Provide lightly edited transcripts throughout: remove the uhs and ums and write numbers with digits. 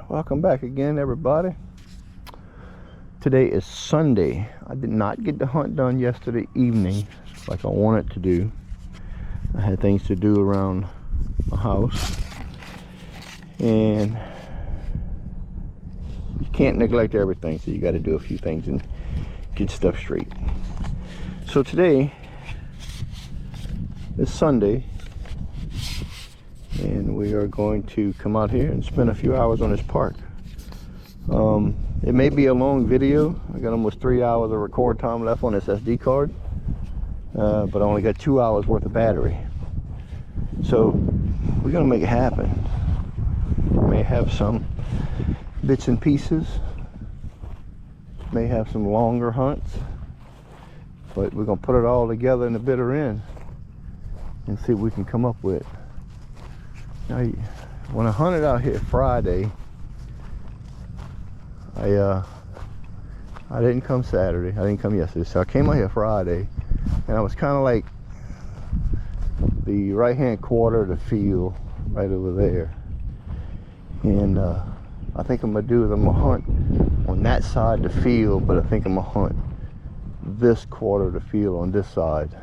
Welcome back again, everybody. Today is Sunday. I did not get the hunt done yesterday evening like I wanted to do. I had things to do around my house, and you can't neglect everything, so you got to do a few things and get stuff straight. So today is Sunday, and we are going to come out here and spend a few hours on this park. It may be a long video. I got almost 3 hours of record time left on this SD card, but I only got 2 hours worth of battery. So we're gonna make it happen. We may have some bits and pieces, may have some longer hunts, but we're gonna put it all together in the bitter end and see what we can come up with. Now, when I hunted out here Friday, I didn't come Saturday. I didn't come yesterday. So I came out here Friday, and I was kind of like the right-hand quarter of the field right over there. And I think I'm gonna do is I'm gonna hunt on that side of the field, but I think I'm gonna hunt this quarter of the field on this side,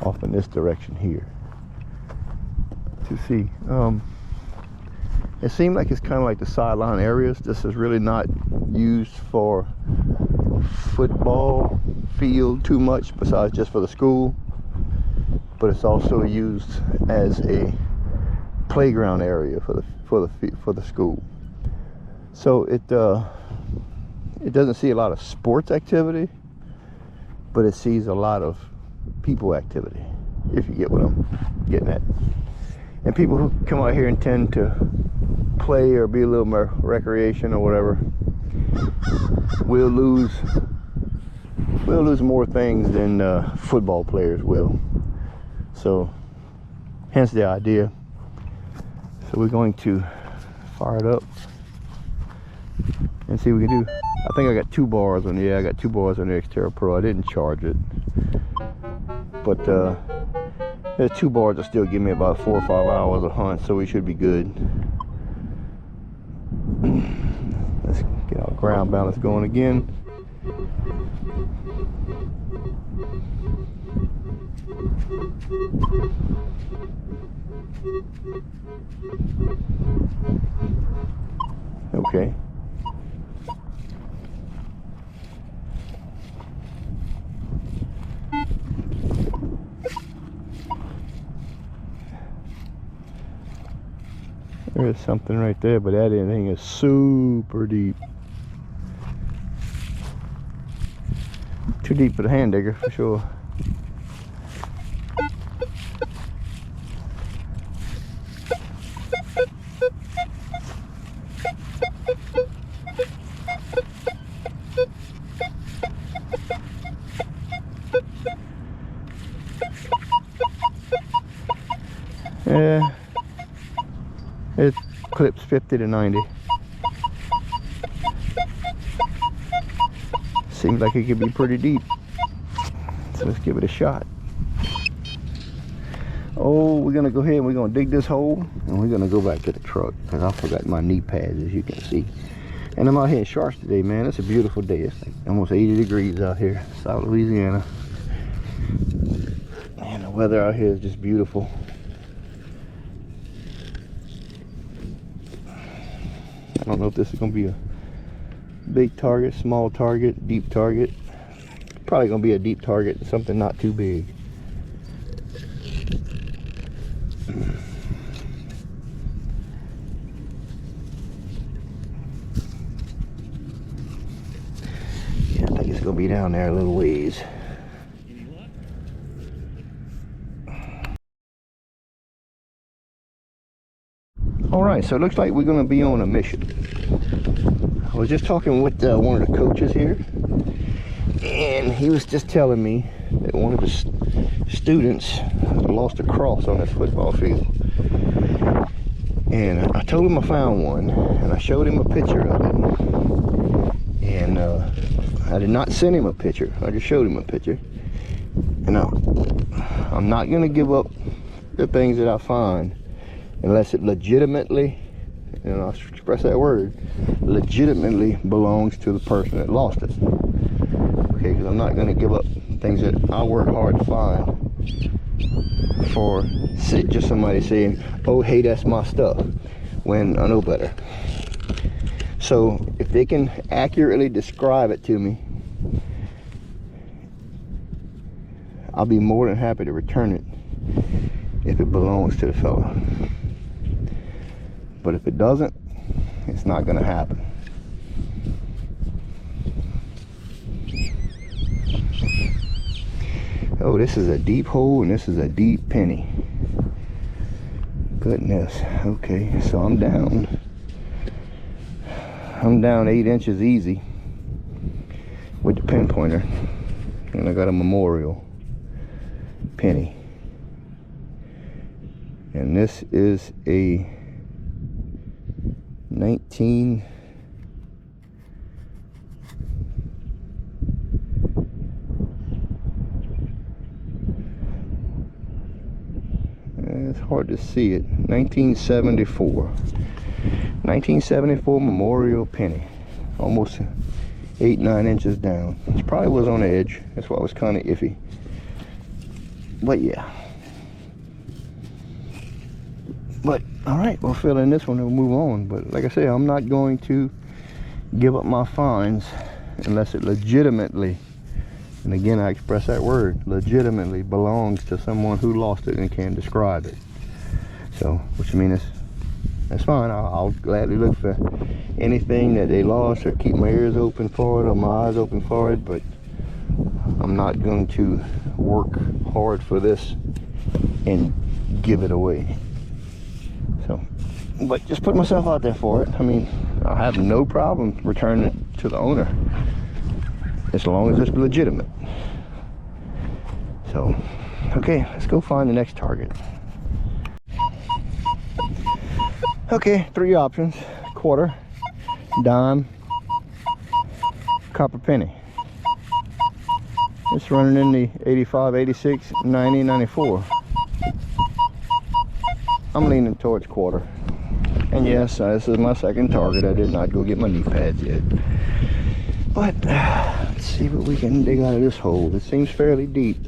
off in this direction here. To see, it seemed like it's kind of like the sideline areas. This is really not used for football field too much, besides just for the school, but it's also used as a playground area for the school. So it doesn't see a lot of sports activity, but it sees a lot of people activity, if you get what I'm getting at. And people who come out here and tend to play or be a little more recreation or whatever will lose more things than football players will. So hence the idea. So we're going to fire it up and see what we can do. I think I got 2 bars on I got 2 bars on the Xterra Pro. I didn't charge it, but there's 2 bars that still give me about 4 or 5 hours of hunt, so we should be good. Let's get our ground balance going again. Okay. There's something right there, but that thing is super deep. Too deep for the hand digger, for sure. Yeah. It clips 50 to 90. Seems like it could be pretty deep. So let's give it a shot. Oh, we're gonna go ahead and we're gonna dig this hole, and we're gonna go back to the truck, because I forgot my knee pads, as you can see. And I'm out here in Sharks today, man. It's a beautiful day. It's like almost 80 degrees out here, South Louisiana. And the weather out here is just beautiful. I don't know if this is going to be a big target, small target, deep target. Probably going to be a deep target, something not too big. Yeah, I think it's going to be down there a little ways. Alright, so it looks like we're going to be on a mission. I was just talking with one of the coaches here, and he was just telling me that one of his students lost a cross on his football field. And I told him I found one, and I showed him a picture of it. And I did not send him a picture, I just showed him a picture. And I'm not going to give up the things that I find unless it legitimately and I'll express that word, legitimately belongs to the person that lost it. Okay, because I'm not going to give up things that I work hard to find for just somebody saying, oh, hey, that's my stuff, when I know better. So if they can accurately describe it to me, I'll be more than happy to return it if it belongs to the fella. But if it doesn't, it's not going to happen. Oh, this is a deep hole and this is a deep penny. Goodness. Okay, so I'm down 8 inches easy with the pinpointer, and I got a memorial penny, and this is a 19 it's hard to see it. 1974 memorial penny, almost 8-9 inches down. It probably was on the edge, that's why it was kind of iffy, but yeah. But all right, we'll fill in this one and we'll move on. But like I say, I'm not going to give up my finds unless it legitimately, and again I express that word, legitimately belongs to someone who lost it and can describe it. So, which means that's fine. I'll gladly look for anything that they lost, or keep my ears open for it, or my eyes open for it, but I'm not going to work hard for this and give it away. So, but just put myself out there for it. I mean, I have no problem returning it to the owner as long as it's legitimate. So, okay, let's go find the next target. Okay, 3 options: quarter, dime, copper penny. It's running in the 85, 86, 90, 94. I'm leaning towards quarter. And yes, this is my second target. I did not go get my knee pads yet. But let's see what we can dig out of this hole. It seems fairly deep.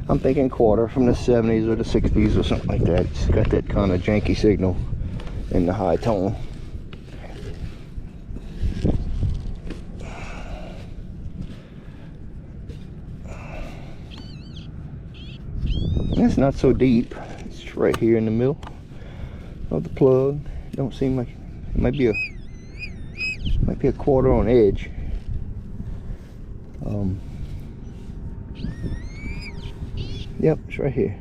I'm thinking quarter, from the 70s or the 60s or something like that. It's got that kind of janky signal in the high tone. It's not so deep. It's right here in the middle of the plug. Don't seem like it might be a quarter on edge. Yep, it's right here.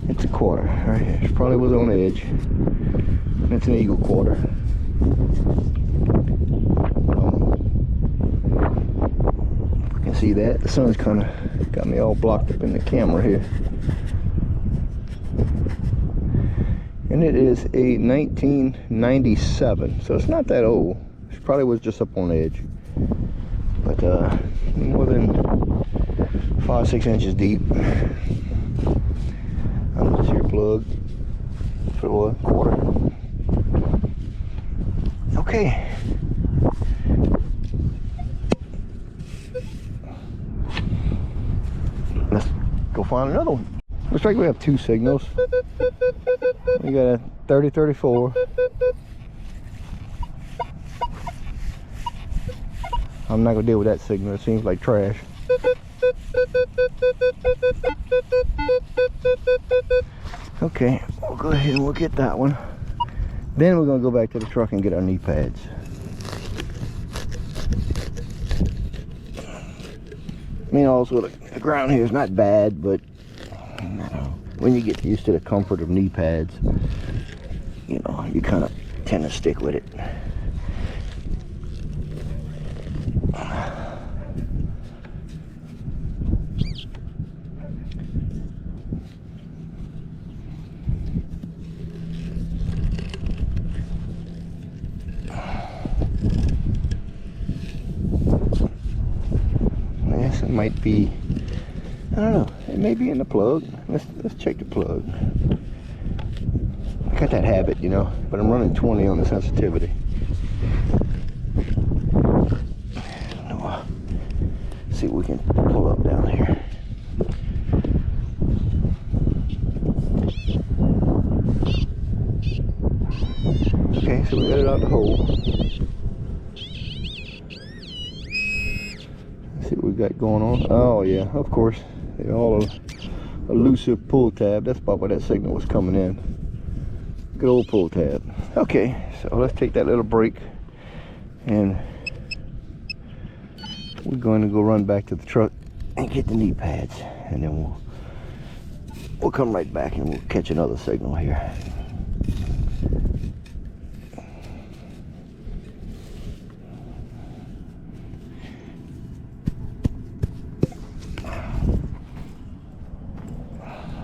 It's a quarter right here. It probably was on the edge. It's an eagle quarter. You can see that the sun's kind of got me all blocked up in the camera here. And it is a 1997, so it's not that old. It probably was just up on the edge, but more than 5-6 inches deep. That's your plug for a quarter. Okay. Let's go find another one. Looks like we have 2 signals. We got a 30-34. I'm not gonna deal with that signal. It seems like trash. Okay, we'll go ahead and we'll get that one. Then we're gonna go back to the truck and get our knee pads. I mean, also the ground here is not bad, but when you get used to the comfort of knee pads, you know, you kind of tend to stick with it. Yes, it might be, I don't know, it may be in the plug. Let's check the plug. got that habit, you know, but I'm running 20 on the sensitivity. See if we can pull up down here. Okay, so we got it out the hole. Let's see what we got going on. Oh yeah, of course, they're all elusive pull tab. That's about where that signal was coming in. Good old pull tab. Okay, so let's take that little break, and we're going to go run back to the truck and get the knee pads, and then we'll come right back and we'll catch another signal here.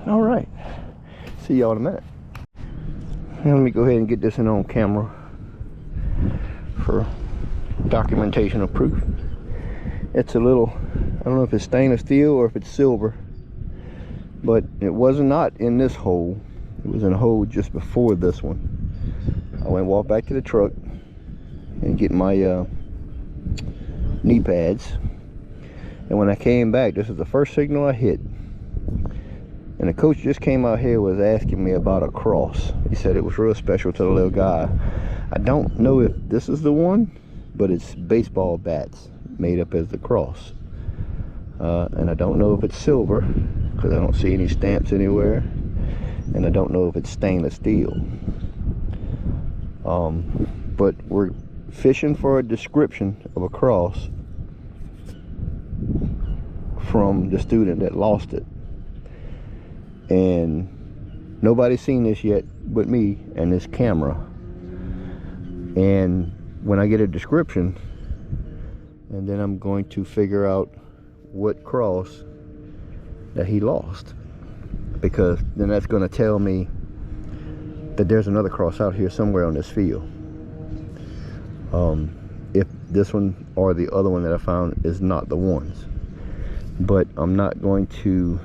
All right, see y'all in a minute. Now let me go ahead and get this in on camera for documentation of proof. It's a little, I don't know if it's stainless steel or if it's silver, but it was not in this hole. It was in a hole just before this one. I went and walked back to the truck and get my knee pads, and when I came back, this is the first signal I hit. And the coach just came out here, was asking me about a cross. He said it was real special to the little guy. I don't know if this is the one, but it's baseball bats made up as the cross. And I don't know if it's silver, because I don't see any stamps anywhere. And I don't know if it's stainless steel. But we're fishing for a description of a cross from the student that lost it. And nobody's seen this yet but me and this camera. And when I get a description, and then I'm going to figure out what cross that he lost, because then that's going to tell me that there's another cross out here somewhere on this field. If this one or the other one that I found is not the ones. But I'm not going to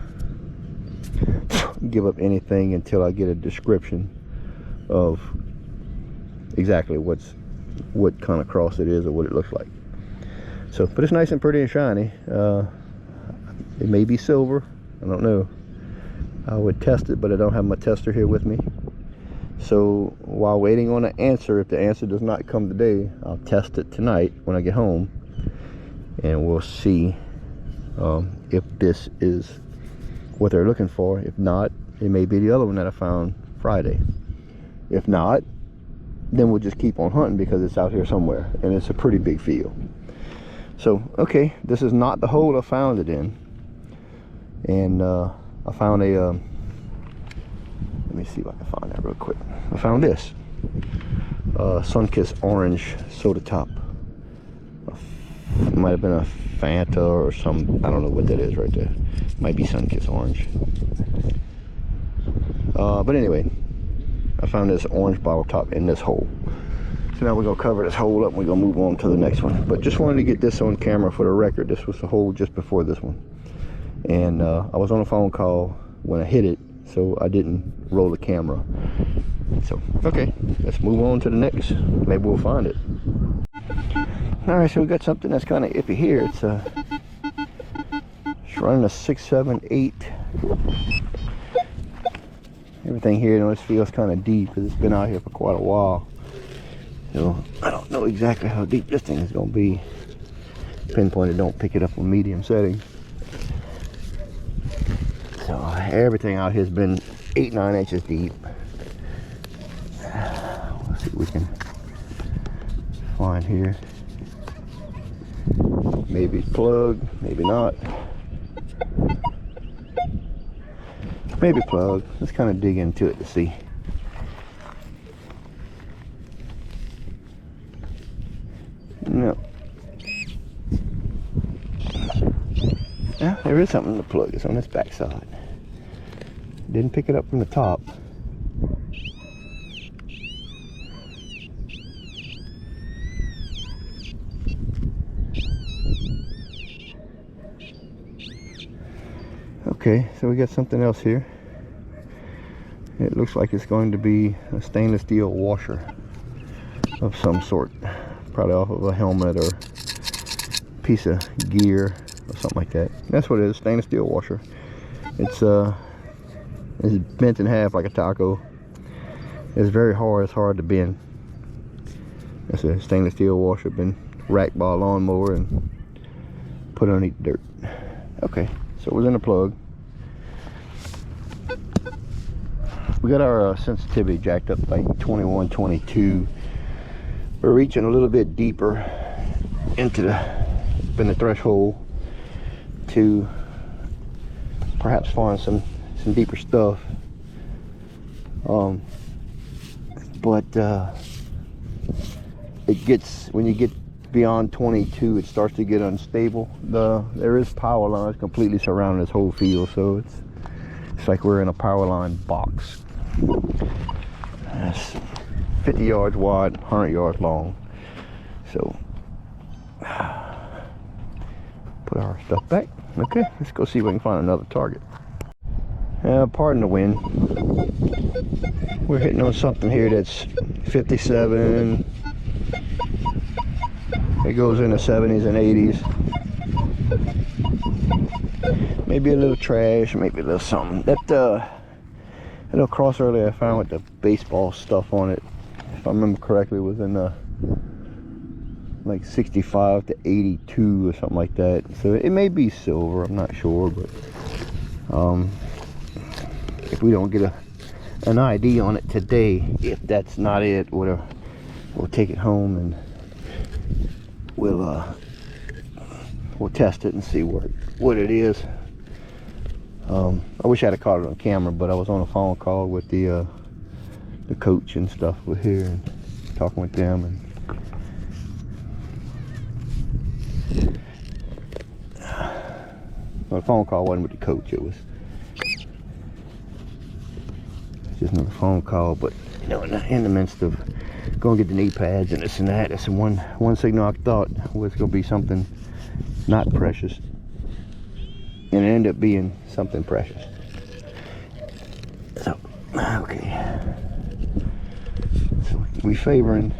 give up anything until I get a description of exactly what kind of cross it is or what it looks like. So, but it's nice and pretty and shiny. It may be silver, I don't know. I would test it, but I don't have my tester here with me. So while waiting on an answer, if the answer does not come today, I'll test it tonight when I get home, and we'll see if this is what they're looking for. If not, it may be the other one that I found Friday. If not, then we'll just keep on hunting, because it's out here somewhere and it's a pretty big field. So okay, this is not the hole I found it in, and I found a let me see if I can find that real quick. I found this Sunkist orange soda top. It might have been a Fanta or some, I don't know what that is right there. Might be Sunkist orange. But anyway, I found this orange bottle top in this hole. So now we're gonna cover this hole up and we're gonna move on to the next one. But just wanted to get this on camera for the record. This was the hole just before this one. And I was on a phone call when I hit it, so I didn't roll the camera. So, okay, let's move on to the next. Maybe we'll find it. All right, so we got something that's kind of iffy here. It's running a 6, 7, 8. Everything here, you know, this feels kind of deep because it's been out here for quite a while. So I don't know exactly how deep this thing is going to be. Pinpointed, don't pick it up on medium setting. So everything out here has been 8, 9 inches deep. Let's see what we can find here. Maybe plug, maybe not. Maybe plug. Let's kind of dig into it to see. No. Yeah, there is something in the plug. It's on this back side. Didn't pick it up from the top. Okay, so we got something else here. It looks like it's going to be a stainless steel washer of some sort, probably off of a helmet or piece of gear or something like that. That's what it is, stainless steel washer. It's bent in half like a taco. It's very hard, it's hard to bend. It's a stainless steel washer, been racked by a lawnmower and put underneath dirt. Okay, so it was in the plug. We got our sensitivity jacked up like 21, 22. We're reaching a little bit deeper into the threshold to perhaps find some deeper stuff. But it gets, when you get beyond 22, it starts to get unstable. There is power lines completely surrounding this whole field, so it's like we're in a power line box. It's 50 yards wide, 100 yards long. So put our stuff back. Okay, let's go see if we can find another target. Pardon the wind. We're hitting on something here that's 57. It goes in the 70s and 80s. Maybe a little trash, maybe a little something. That little cross earlier I found with the baseball stuff on it, if I remember correctly, was in the like 65 to 82 or something like that. So it may be silver, I'm not sure, but if we don't get an ID on it today, if that's not it, we'll take it home and we'll test it and see what it is. I wish I had caught it on camera, but I was on a phone call with the coach and stuff. We're here and talking with them, and well, the phone call wasn't with the coach. It was just another phone call. But you know, in the midst of going to get the knee pads and this and that, that's one signal I thought was going to be something not precious, and it ended up being something precious. So, okay. So we favoring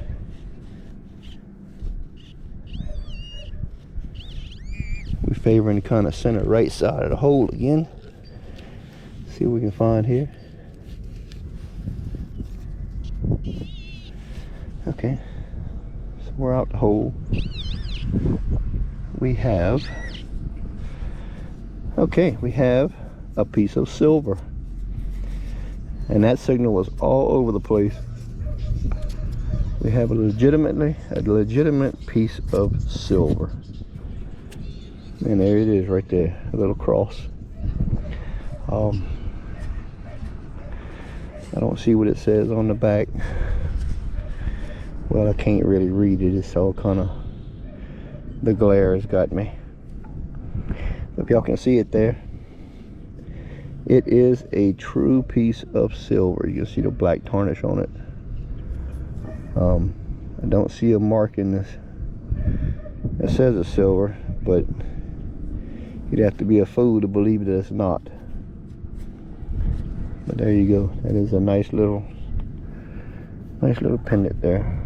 kind of center right side of the hole again. See what we can find here. Okay, so we're out the hole. We have a piece of silver, and that signal was all over the place. We have a legitimate piece of silver, and there it is right there, a little cross. I don't see what it says on the back. Well, I can't really read it. It's all kind of, the glare has got me. If y'all can see it there, it is a true piece of silver. You can see the black tarnish on it. I don't see a mark in this. It says it's silver, but you'd have to be a fool to believe that it's not. But there you go. That is a nice little pendant there.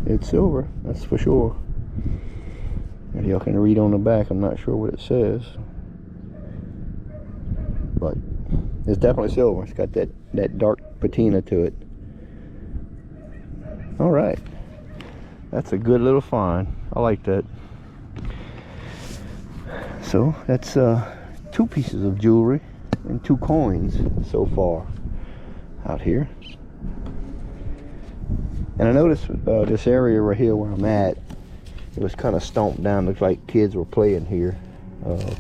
It's silver, that's for sure. And y'all can read on the back, I'm not sure what it says, but it's definitely silver. It's got that dark patina to it. All right, that's a good little find. I like that. So that's 2 pieces of jewelry and 2 coins so far out here. And I noticed this area right here where I'm at, it was kind of stomped down. Looks like kids were playing here,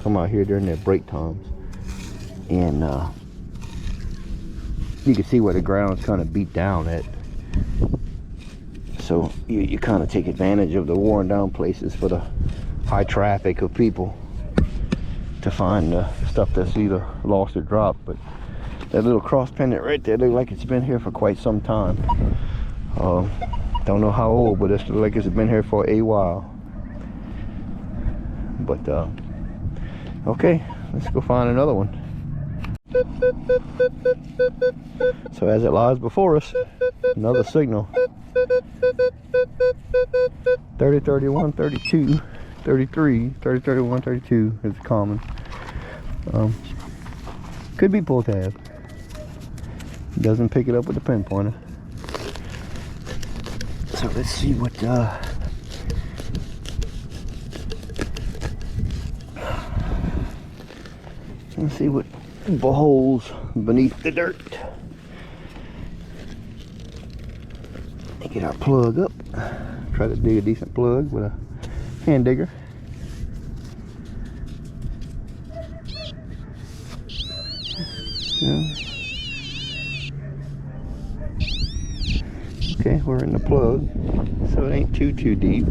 come out here during their break times, and you can see where the ground's kind of beat down at. So you kind of take advantage of the worn down places for the high traffic of people to find stuff that's either lost or dropped. But that little cross pendant right there looks like it's been here for quite some time. Don't know how old, but it looks like it's been here for a while. But okay, let's go find another one. So as it lies before us, another signal. 30, 31, 32, 33, 30, 31, 32 is common. Could be pull tab. Doesn't pick it up with the pinpointer. So let's see what beholds beneath the dirt. Get our plug up. Try to dig a decent plug with a hand digger. Yeah. Okay, we're in the plug, so it ain't too deep.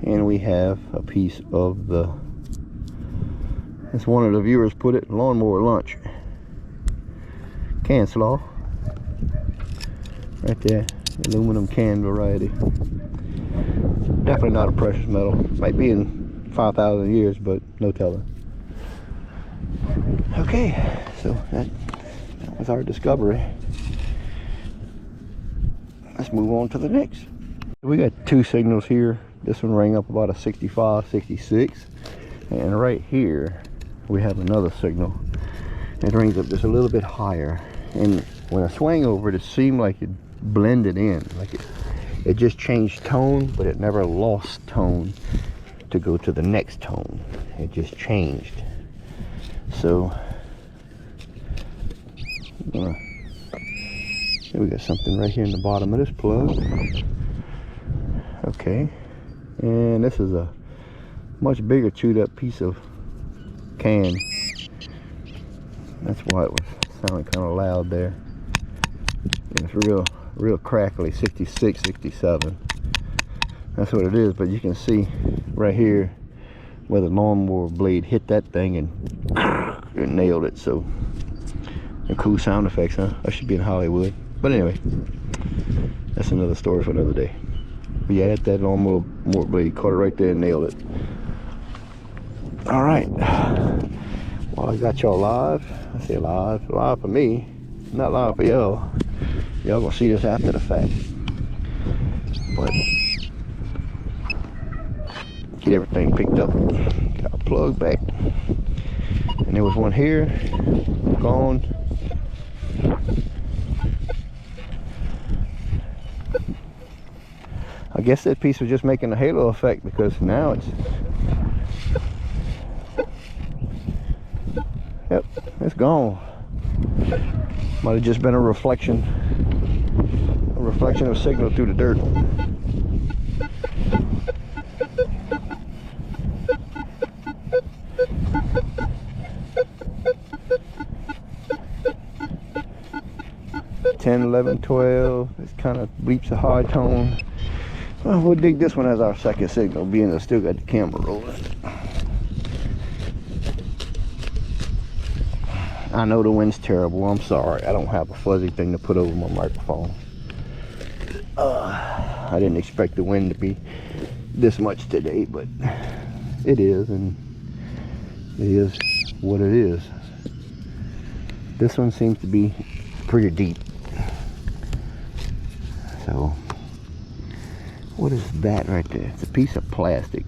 And we have a piece of the, as one of the viewers put it, lawnmower lunch. Can slaw. Right there, aluminum can variety. Definitely not a precious metal. Might be in 5,000 years, but no telling. Okay, so that was our discovery. Let's move on to the next. We got two signals here. This one rang up about a 65, 66. And right here, we have another signal. It rings up just a little bit higher. And when I swang over it, it seemed like it blended in. Like it just changed tone, but it never lost tone to go to the next tone. It just changed. So, here we got something right here in the bottom of this plug. Okay, and this is a much bigger chewed up piece of can. That's why it was sounding kind of loud there. And it's real crackly, 66, 67. That's what it is, but you can see right here where the lawnmower blade hit that thing and it nailed it. So, cool sound effects, huh? I should be in Hollywood. But anyway, that's another story for another day. But yeah, that lawnmower blade caught it right there and nailed it. All right. Well, I got y'all live. I say live for me, not live for y'all. Y'all gonna see this after the fact. But get everything picked up. Got our plug back. And there was one here, gone. I guess that piece was just making a halo effect, because now it's, yep, it's gone. Might have just been a reflection of signal through the dirt. $10, $11, $12. This kind of bleeps a high tone. Well, we'll dig this one as our second signal, being I still got the camera rolling. I know the wind's terrible. I'm sorry. I don't have a fuzzy thing to put over my microphone. I didn't expect the wind to be this much today, but it is, and it is what it is. This one seems to be pretty deep. So, what is that right there? It's a piece of plastic.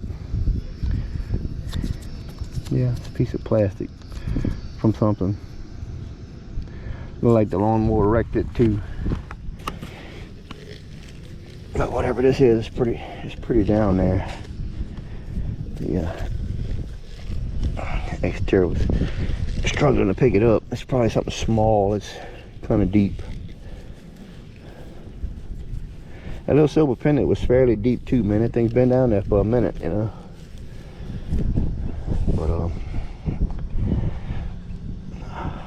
Yeah, it's a piece of plastic from something. Look like the lawnmower wrecked it too. But whatever this is, it's pretty down there. Yeah. Exterior was struggling to pick it up. It's probably something small. It's kind of deep. That little silver pendant was fairly deep too, man. That thing's been down there for a minute, you know. But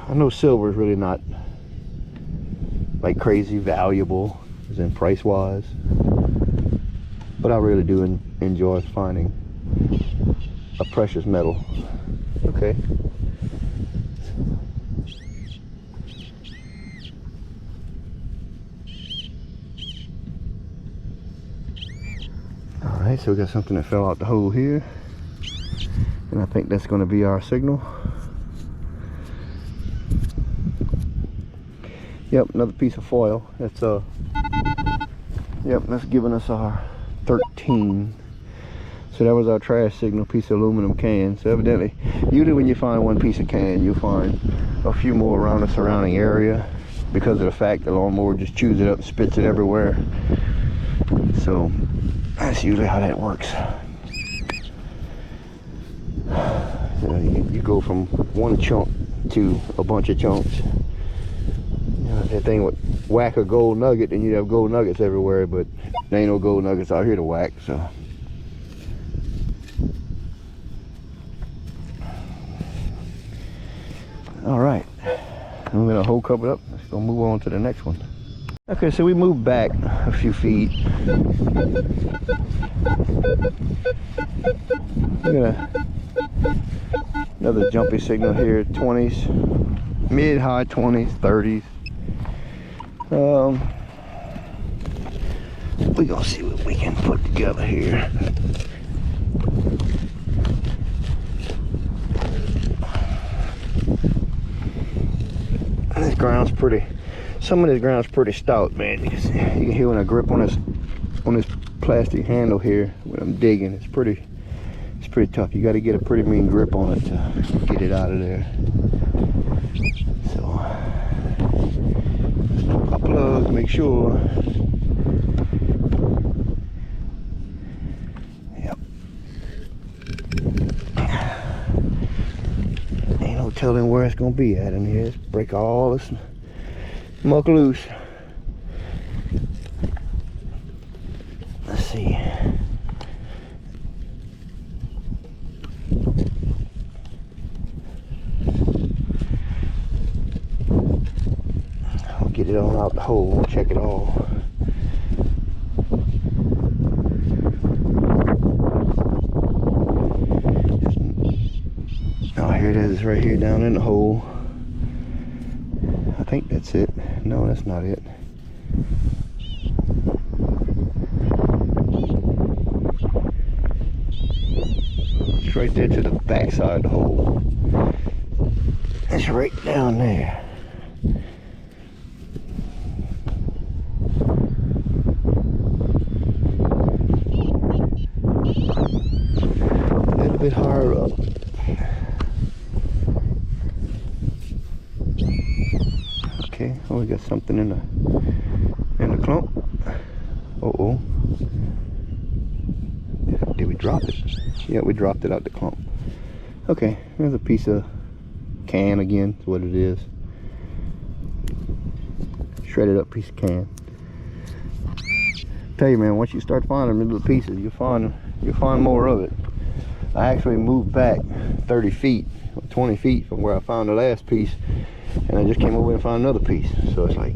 I know silver is really not like crazy valuable, as in price wise, but I really do enjoy finding a precious metal. Okay. Alright, so we got something that fell out the hole here. And I think that's going to be our signal. Yep, another piece of foil. That's yep, that's giving us our 13. So that was our trash signal, piece of aluminum can. So evidently, usually when you find one piece of can, you'll find a few more around the surrounding area because of the fact the lawnmower just chews it up and spits it everywhere. So that's usually how that works. So you go from one chunk to a bunch of chunks. You know, that thing would whack a gold nugget and you'd have gold nuggets everywhere, but there ain't no gold nuggets out here to whack, so. All right, I'm gonna hold cover up. Let's go move on to the next one. Okay, so we moved back a few feet. We got another jumpy signal here, 20s, mid-high 20s, 30s. We're gonna see what we can put together here. This ground's pretty, some of this ground's pretty stout, man. You can hear when I grip on this plastic handle here when I'm digging. It's pretty tough. You got to get a pretty mean grip on it to get it out of there. So I plug, make sure. Yep. Ain't no telling where it's gonna be at in here. Let's break all this muck loose. Let's see. I'll get it all out the hole, check it all. Oh, here it is, right here down in the hole. I think that's it. No, that's not it. It's right there to the back side of the hole. It's right down there. A little bit higher up. Okay, oh, we got something in the clump. Uh-oh. Did we drop it? Yeah, we dropped it out the clump. Okay, there's a piece of can again, is what it is. Shredded up piece of can. Tell you, man, once you start finding little pieces, you'll find more of it. I actually moved back 30 feet, 20 feet from where I found the last piece, and I just came over and found another piece. So it's like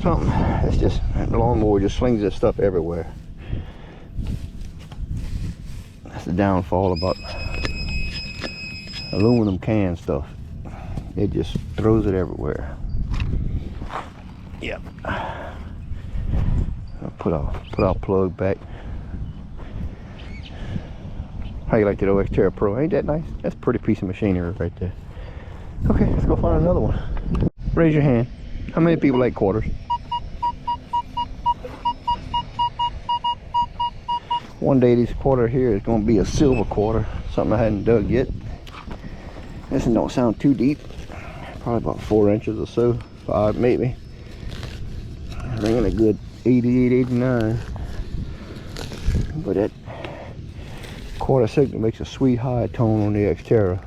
something. It's just the lawnmower just slings this stuff everywhere. That's the downfall about aluminum can stuff. It just throws it everywhere. Yep. I'll put our plug back. How you like that Xterra Pro? Ain't that nice? That's a pretty piece of machinery right there. Okay, let's go find another one. Raise your hand. How many people like quarters? One day this quarter here is going to be a silver quarter. Something I hadn't dug yet. This one don't sound too deep. Probably about 4 inches or so. 5 maybe. Ringing a good 88, 89. But that quarter signal makes a sweet high tone on the Xterra.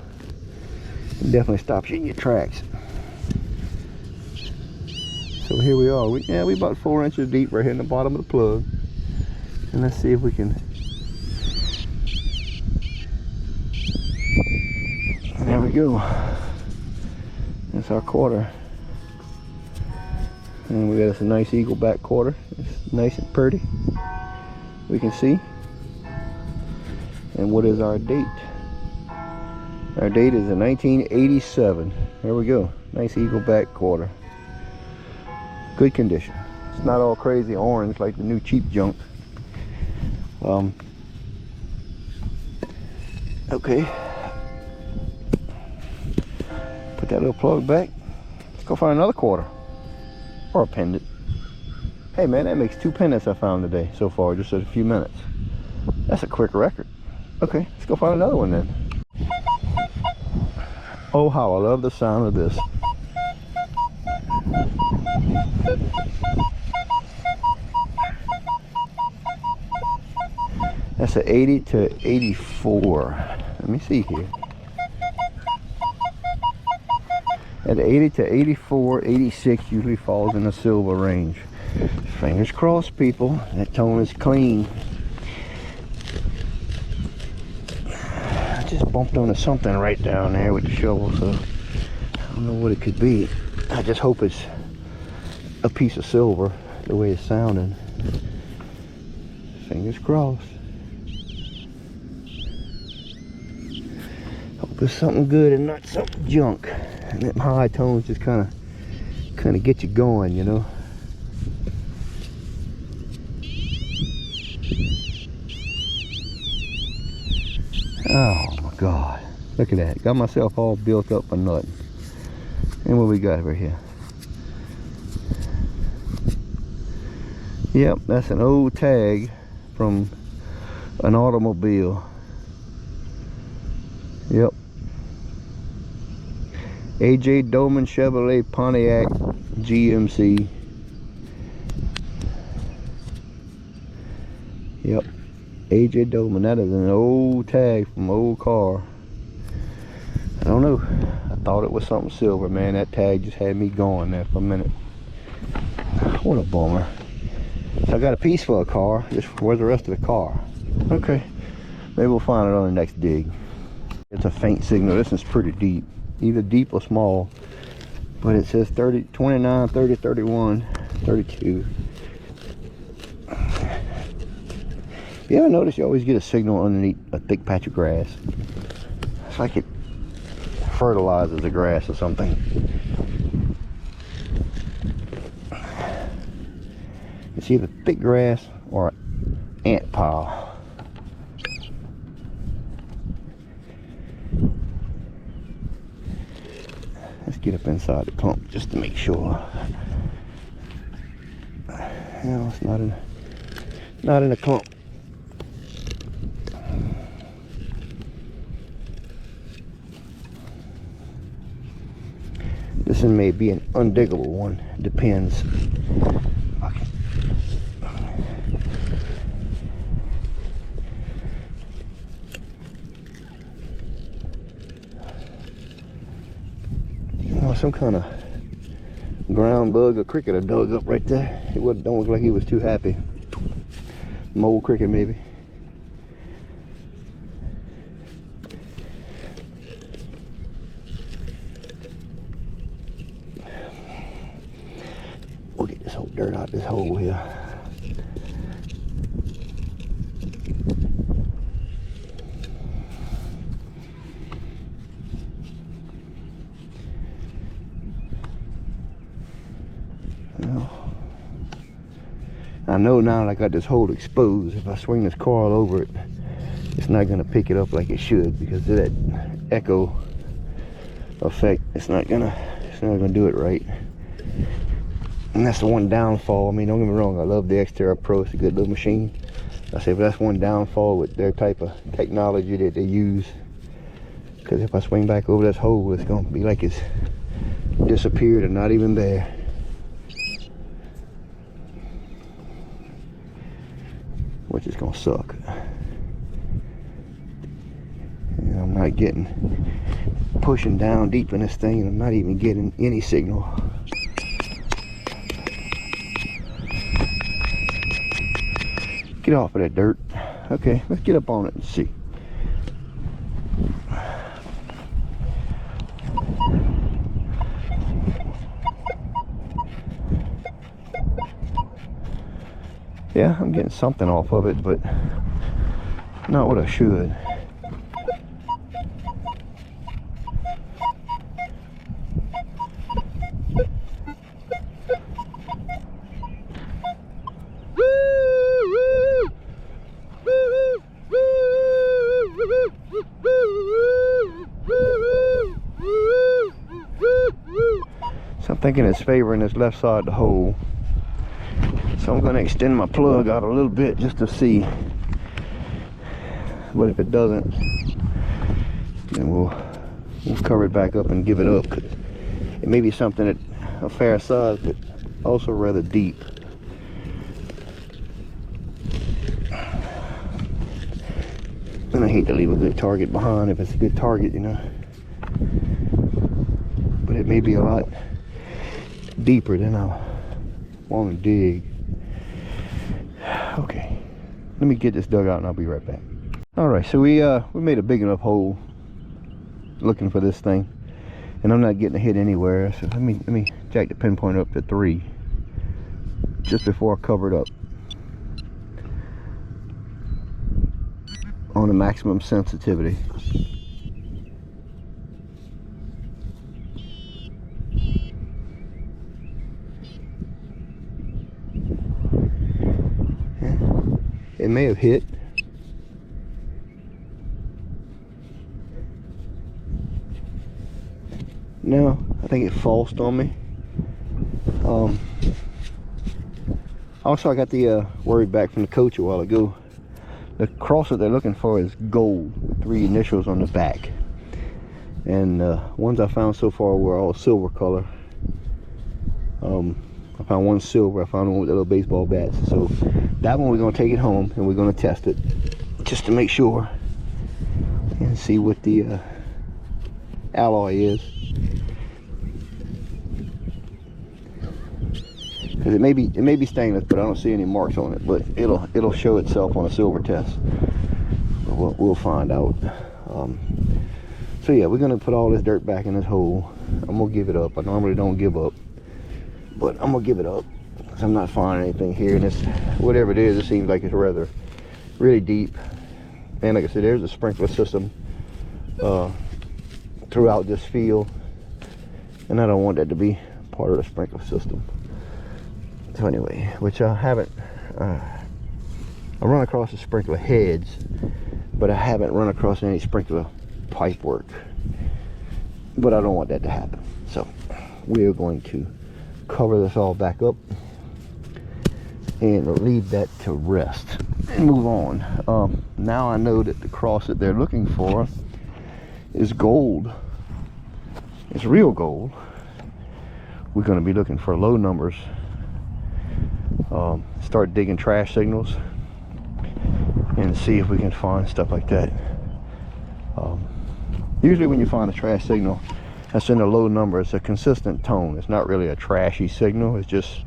It definitely stops you in your tracks. So here we are. We about 4 inches deep right here in the bottom of the plug. And let's see if we can. And there we go. That's our quarter. And we got us a nice eagle back quarter. It's nice and pretty. We can see. And what is our date? Our date is in 1987. There we go. Nice eagle back quarter. Good condition. It's not all crazy orange like the new cheap junk. Okay. Put that little plug back. Let's go find another quarter. Or a pendant. Hey man, that makes 2 pendants I found today so far, just in a few minutes. That's a quick record. Okay, let's go find another one then. Oh, how I love the sound of this. That's a 80 to 84. Let me see here. At 80 to 84, 86 usually falls in the silver range. Fingers crossed, people. That tone is clean. I just bumped onto something right down there with the shovel, so I don't know what it could be. I just hope it's a piece of silver, the way it's sounding. Fingers crossed. Hope it's something good and not something junk. And them high tones just kind of get you going, you know. Oh my God, look at that. Got myself all built up for nothing. And what we got over here? Yep, that's an old tag from an automobile. Yep. A.J. Doman Chevrolet Pontiac GMC. Yep. A.J. Doman. That is an old tag from an old car. I don't know. I thought it was something silver, man. That tag just had me going there for a minute. What a bummer. So I got a piece for a car. Just where's the rest of the car? Okay. Maybe we'll find it on the next dig. It's a faint signal. This is pretty deep. Either deep or small. But it says 30, 29, 30, 31, 32. You ever notice you always get a signal underneath a thick patch of grass? It's like it fertilizes the grass or something. It's either thick grass or an ant pile. Let's get up inside the clump just to make sure. No, it's not in a clump. This one may be an undiggable one. Depends. Okay. Oh, some kind of ground bug or cricket I dug up right there. It don't look like he was too happy. Mole cricket maybe. We'll get this whole dirt out this hole here. Well, I know now that I got this hole exposed. If I swing this coil over it, it's not going to pick it up like it should because of that echo effect. It's not gonna do it right. And that's the one downfall. I mean, don't get me wrong, I love the Xterra Pro. It's a good little machine. I say, but that's one downfall with their type of technology that they use. Because if I swing back over this hole, it's going to be like it's disappeared and not even there. Which is going to suck. And I'm not pushing down deep in this thing, and I'm not even getting any signal. Get off of that dirt. Okay, let's get up on it and see. Yeah, I'm getting something off of it, but not what I should. thinking it's favoring this left side of the hole. So I'm going to extend my plug out a little bit just to see. But if it doesn't, then we'll cover it back up and give it up. It may be something at a fair size, but also rather deep. And I hate to leave a good target behind if it's a good target, you know. But it may be a lot deeper than I want to dig. Okay, let me get this dug out and I'll be right back. All right, so we made a big enough hole looking for this thing, and I'm not getting a hit anywhere. So let me jack the pinpoint up to 3 just before I cover it up on the maximum sensitivity. It may have hit. No, I think it falsed on me. Also, I got the word back from the coach a while ago. The cross that they're looking for is gold with 3 initials on the back. And ones I found so far were all silver color. I found one silver, I found one with a little baseball bat. So that one we're going to take it home and we're going to test it just to make sure and see what the alloy is. Because it may be stainless, but I don't see any marks on it. But it'll show itself on a silver test. We'll find out. So yeah, we're gonna put all this dirt back in this hole. I'm gonna give it up. I normally don't give up, but I'm gonna give it up because I'm not finding anything here. And it's whatever it is, it seems like it's really deep. And like I said, there's a sprinkler system throughout this field, and I don't want that to be part of the sprinkler system. So anyway, which I haven't, I run across the sprinkler heads, but I haven't run across any sprinkler pipe work. But I don't want that to happen. So we're going to cover this all back up and leave that to rest and move on. Now I know that the cross that they're looking for is gold. It's real gold. We're going to be looking for low numbers. Start digging trash signals and see if we can find stuff like that. Usually when you find a trash signal that's in a low number, it's a consistent tone. It's not really a trashy signal, it's just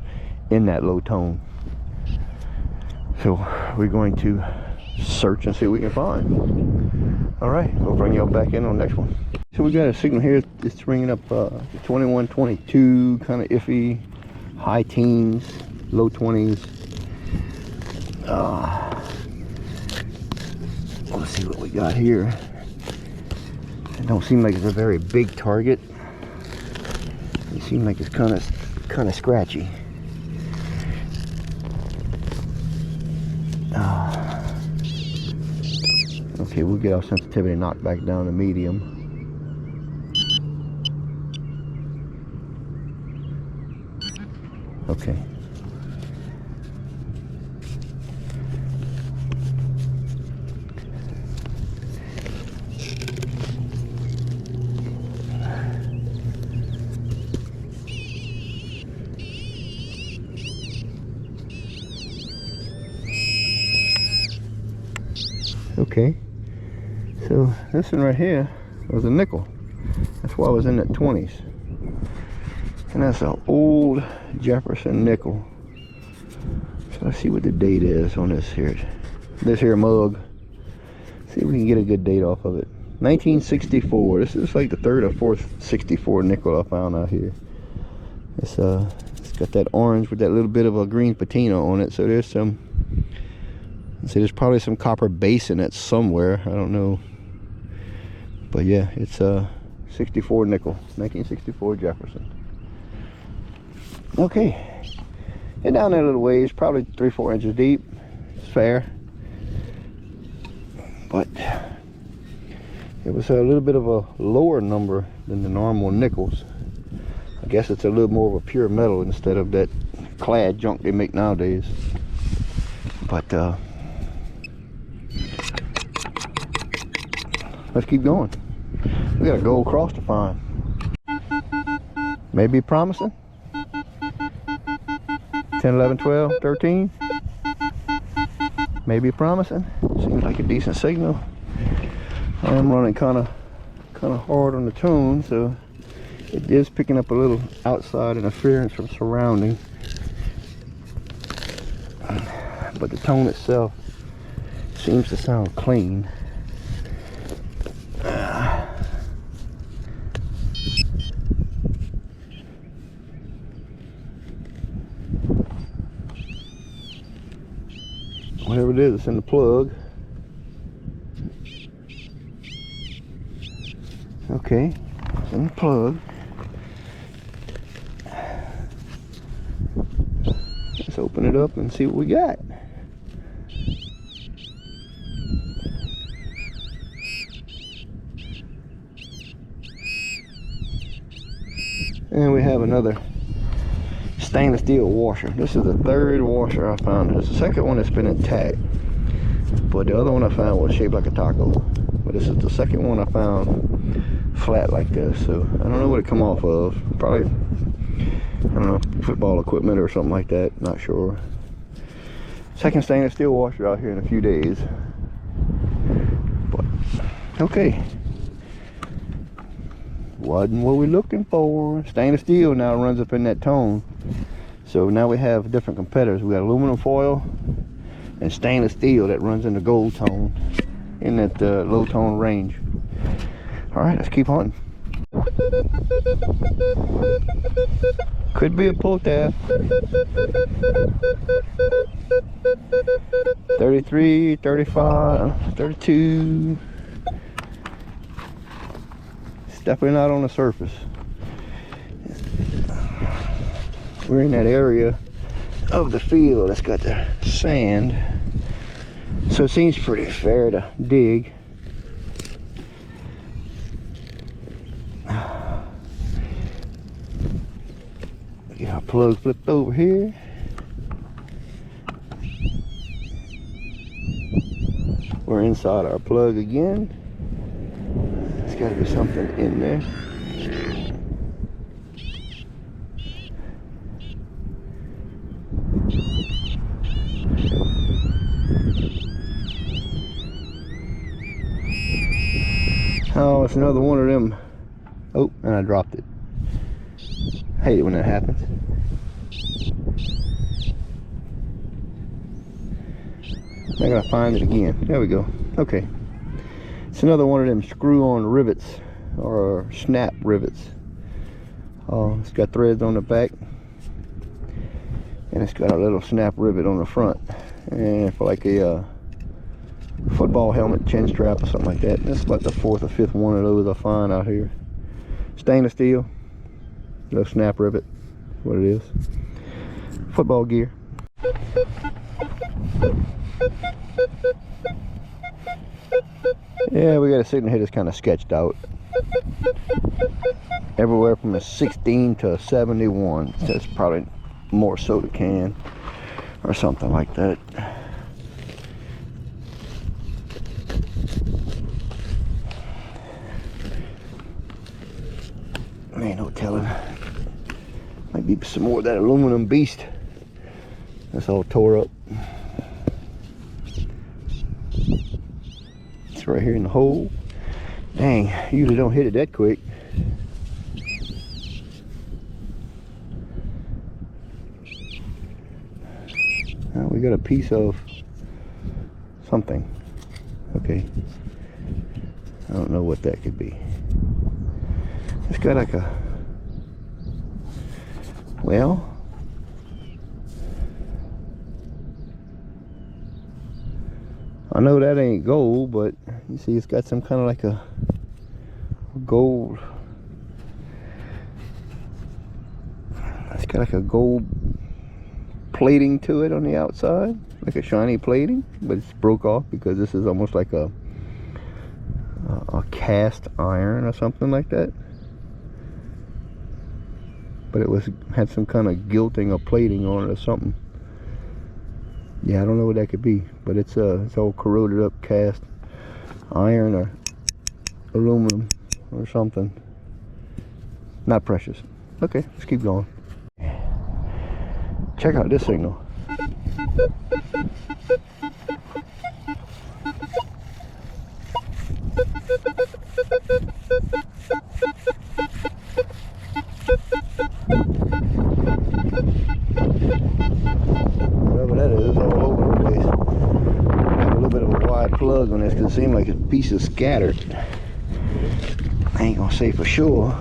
in that low tone. So we're going to search and see what we can find. All right, we'll bring y'all back in on the next one. So we got a signal here. It's ringing up 21, 22, kind of iffy, high teens, low 20s. Let's see what we got here. It don't seem like it's a very big target. It seems like it's kind of scratchy. Okay, we'll get our sensitivity knocked back down to medium. Okay. Okay, so this one right here was a nickel. That's why I was in the 20s. And that's an old Jefferson nickel. So let's see what the date is on this here mug. See if we can get a good date off of it. 1964. This is like the 3rd or 4th 64 nickel I found out here. It's got that orange with that little bit of a green patina on it. So there's some, see, there's probably some copper base in it somewhere. I don't know. But yeah, it's a 64 nickel, 1964 Jefferson. Okay, and down there a little ways, probably 3-4 inches deep. It's fair, but it was a little bit of a lower number than the normal nickels. I guess it's a little more of a pure metal instead of that clad junk they make nowadays. But let's keep going. We got a gold cross to find. Maybe promising. 10, 11, 12, 13. Maybe promising. Seems like a decent signal. I am running kind of hard on the tone, so it is picking up a little outside interference from surrounding. But the tone itself seems to sound clean. Whatever it is, it's in the plug. Okay, it's in the plug. Let's open it up and see what we got. And we have another stainless steel washer. This is the third washer I found. It's the second one that's been intact, but the other one I found was shaped like a taco. But this is the second one I found flat like this, so I don't know what it come off of. Probably, I don't know, football equipment or something like that, not sure. Second stainless steel washer out here in a few days. But okay, wasn't what we're looking for. Stainless steel now runs up in that tone, so now we have different competitors. We got aluminum foil and stainless steel that runs in the gold tone, in that low tone range. All right, let's keep hunting. Could be a pull tab. 33, 35, 32. It's definitely not on the surface. We're in that area of the field that's got the sand, so it seems pretty fair to dig. Get our plug flipped over here. We're inside our plug again. There's got to be something in there. Oh, it's another one of them. Oh, and I dropped it. I hate it when that happens. I gotta find it again. There we go. Okay. It's another one of them screw-on rivets, or snap rivets. It's got threads on the back, and it's got a little snap rivet on the front, and for like a football helmet chin strap or something like that. That's about the fourth or fifth one of those I find out here. Stainless steel, little snap rivet, what it is. Football gear. Yeah, we got a signal here that's kind of sketched out. Everywhere from a 16 to a 71. That's probably more soda can or something like that. Ain't no telling. Might be some more of that aluminum beast that's all tore up. It's right here in the hole. Dang, usually don't hit it that quick. Now we got a piece of something. Okay, I don't know what that could be. It's got like a, well, I know that ain't gold, but you see it's got some kind of like a gold. It's got like a gold plating to it on the outside, like a shiny plating, but it's broke off because this is almost like a cast iron or something like that. but it had some kind of gilting or plating on it or something. Yeah, I don't know what that could be, but it's all corroded up cast iron or aluminum or something. Not precious. Okay, let's keep going. Check out this signal. Whatever that is, all over the place. Got a little bit of a wide plug on this because it seems like a piece is scattered. I ain't gonna say for sure,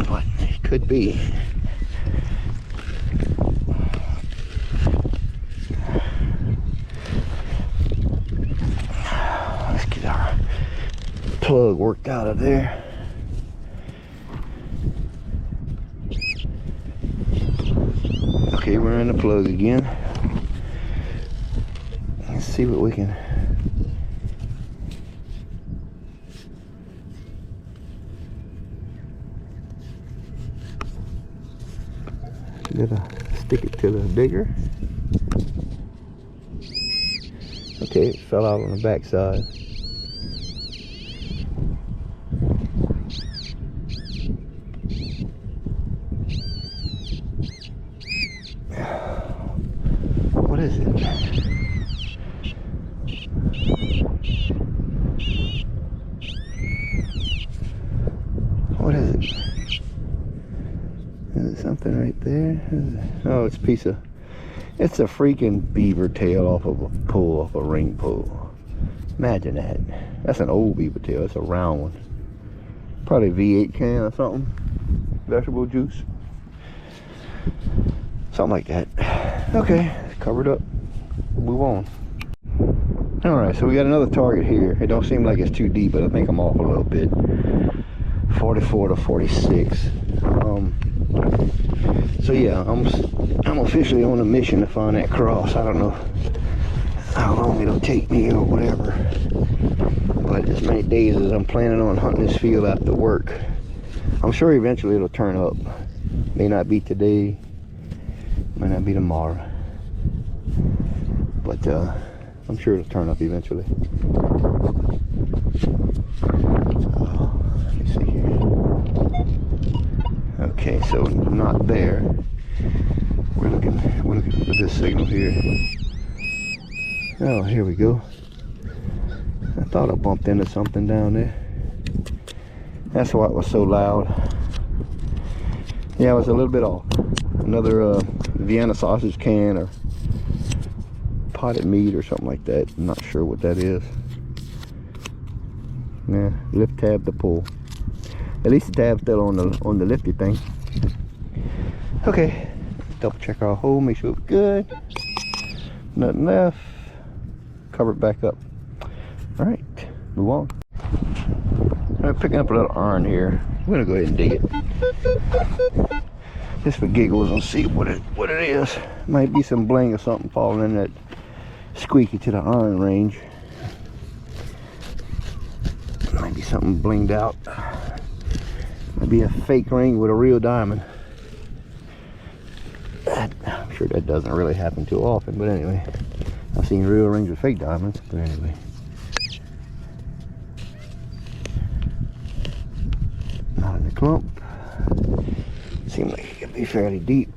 but it could be. Let's get our plug worked out of there. Okay, we're in the plug again. Let's see what we can. Gotta stick it to the digger. Okay, it fell out on the back side. What is it? What is it? Is it something right there? Oh, it's a piece of, it's a freaking beaver tail off of a pull, off a ring pull. Imagine that. That's an old beaver tail. It's a round one. Probably V8 can or something. Vegetable juice. Something like that. Okay, covered up. Move on. Alright, so we got another target here. It don't seem like it's too deep, but I think I'm off a little bit. 44 to 46. So yeah, I'm officially on a mission to find that cross. I don't know how long it'll take me or whatever, but as many days as I'm planning on hunting this field after work, I'm sure eventually it'll turn up. May not be today, may not be tomorrow, but I'm sure it'll turn up eventually. Let me see here. Okay, so not there. We're looking for this signal here. Oh, here we go. I thought I bumped into something down there. That's why it was so loud. Yeah, I was a little bit off. Another Vienna sausage can or potted meat or something like that. I'm not sure what that is. Yeah, lift tab to pull. At least the tab's still on the lifty thing. Okay, double check our hole, make sure it's good. Nothing left. Cover it back up. All right, move on. I'm picking up a little iron here. I'm gonna go ahead and dig it, just for giggles, and see what it is. Might be some bling or something falling in that squeaky to the iron range. Might be something blinged out. Might be a fake ring with a real diamond. I'm sure that doesn't really happen too often, but anyway, I've seen real rings with fake diamonds, but anyway. Not in the clump. Seems like it could be fairly deep.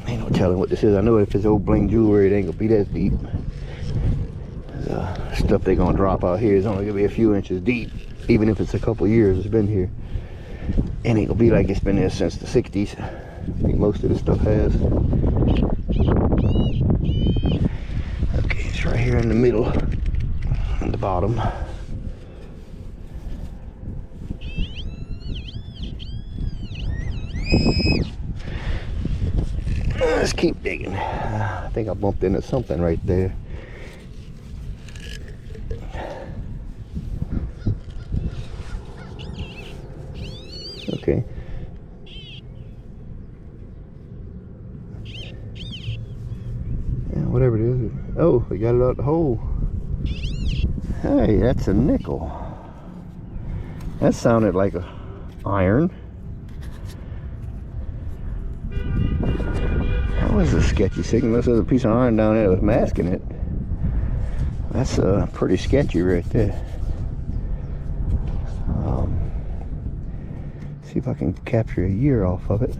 Ain't no telling what this is. I know if it's old bling jewelry, it ain't gonna be that deep. Stuff they're gonna drop out here is only gonna be a few inches deep, even if it's a couple years it's been here. It ain't gonna be like it's been there since the 60s. I think most of this stuff has. Okay, it's right here in the middle, on the bottom. Let's keep digging. I think I bumped into something right there. Okay. Yeah, whatever it is. Oh, we got it out the hole. Hey, that's a nickel. That sounded like a iron. That was a sketchy signal. Unless there's a piece of iron down there that was masking it. That's pretty sketchy right there. See if I can capture a year off of it.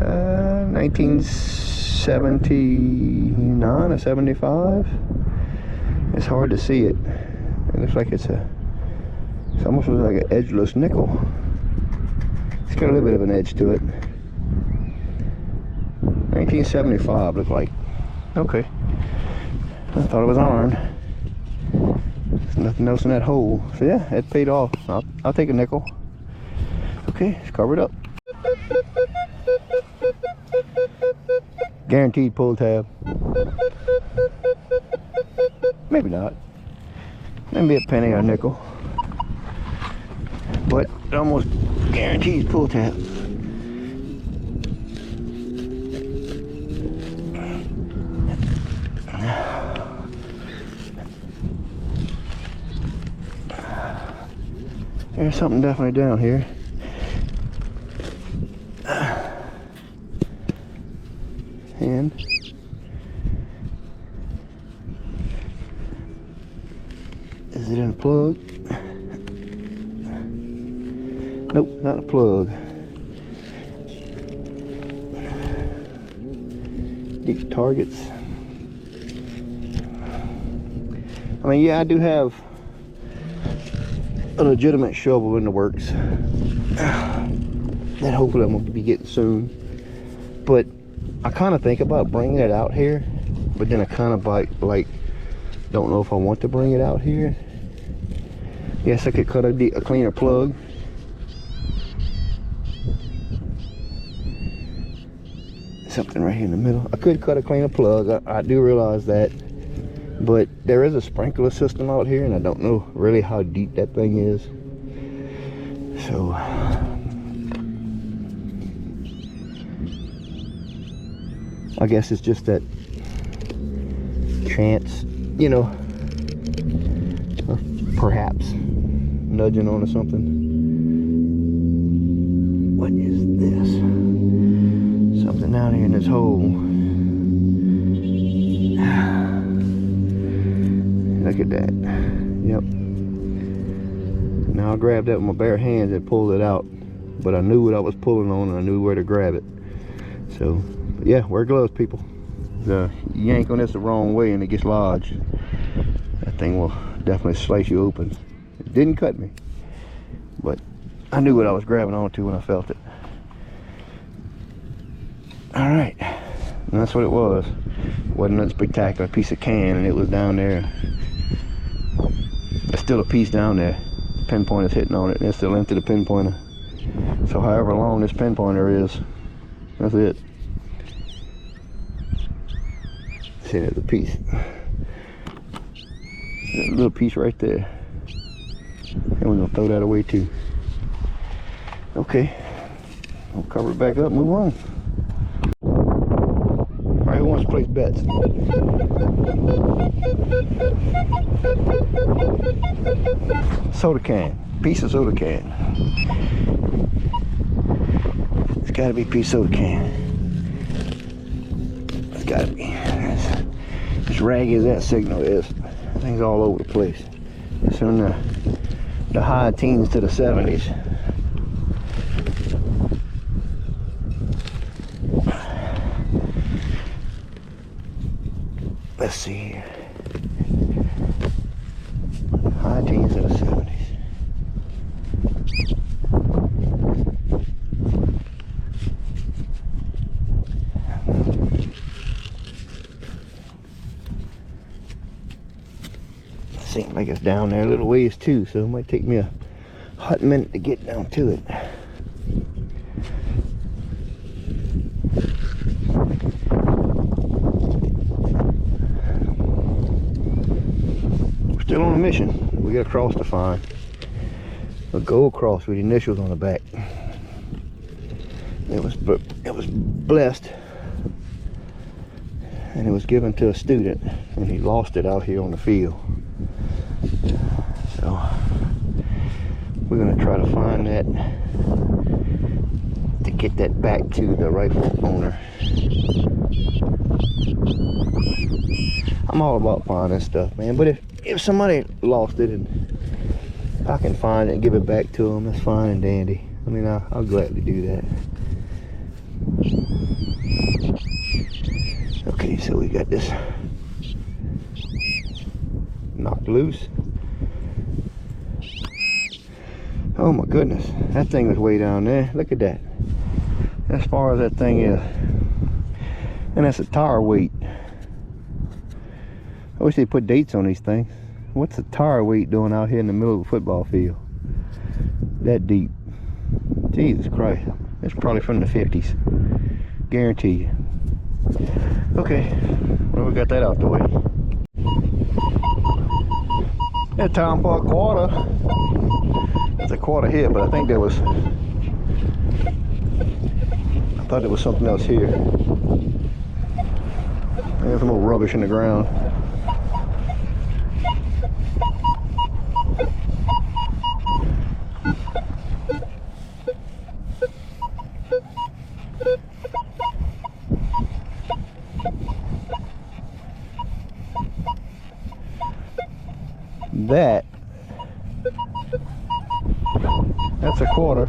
Uh, 1979 or 75. It's hard to see it. It looks like it's almost like an edgeless nickel. It's got a little bit of an edge to it. 1975 looked like. Okay. I thought it was iron. There's nothing else in that hole. So yeah, it paid off. I'll take a nickel. Okay, it's covered up. Guaranteed pull tab. Maybe not. Maybe a penny or a nickel. But it almost guarantees pull tab. There's something definitely down here. And is it in a plug? Nope, not a plug. Deep targets. I mean, yeah, I do have a legitimate shovel in the works that hopefully I'm going to be getting soon. But I kind of think about bringing it out here, but then I kind of like don't know if I want to bring it out here. Yes, I could cut a cleaner plug. Something right here in the middle. I could cut a cleaner plug. I do realize that. But there is a sprinkler system out here, and I don't know really how deep that thing is. So I guess it's just that chance, you know, of perhaps nudging onto something. What is this? Something down here in this hole. Look at that. Yep. Now I grabbed that with my bare hands and pulled it out, but I knew what I was pulling on and I knew where to grab it. So yeah, wear gloves, people. You yank on this the wrong way and it gets lodged. That thing will definitely slice you open. It didn't cut me, but I knew what I was grabbing onto when I felt it. All right, and that's what it was. Wasn't a spectacular piece of can, and it was down there. There's still a piece down there. Pinpointer's hitting on it, and it's still empty, the pinpointer. So however long this pinpointer is, that's it. See, there's a piece. There's a little piece right there. And we're gonna throw that away too. Okay, we'll cover it back up, move on. All right, who wants to place bets? Soda can, piece of soda can. It's gotta be a piece of soda can. It's gotta be. As raggy as that signal is, things all over the place. It's in the high teens to the 70s. Let's see here. High teens to the 70s. Seems like it's down there a little ways too, so it might take me a hot minute to get down to it. We're still on a mission. We got a cross to find. A gold cross with initials on the back. It was blessed and it was given to a student, and he lost it out here on the field. So we're gonna try to find that to get that back to the rightful owner. I'm all about finding stuff, man, but if somebody lost it and I can find it and give it back to them, that's fine and dandy. I mean, I'll gladly do that. Okay, so we got this knocked loose. Oh my goodness, that thing was way down there. Look at that. As far as that thing is. And that's a tire weight. I wish they put dates on these things. What's a tire weight doing out here in the middle of a football field? That deep. Jesus Christ. It's probably from the 50s. Guarantee you. Okay, well, we got that out the way. It's time for a quarter. It's a quarter here, but I think there was, I thought there was something else here. There's some more rubbish in the ground. That's a quarter.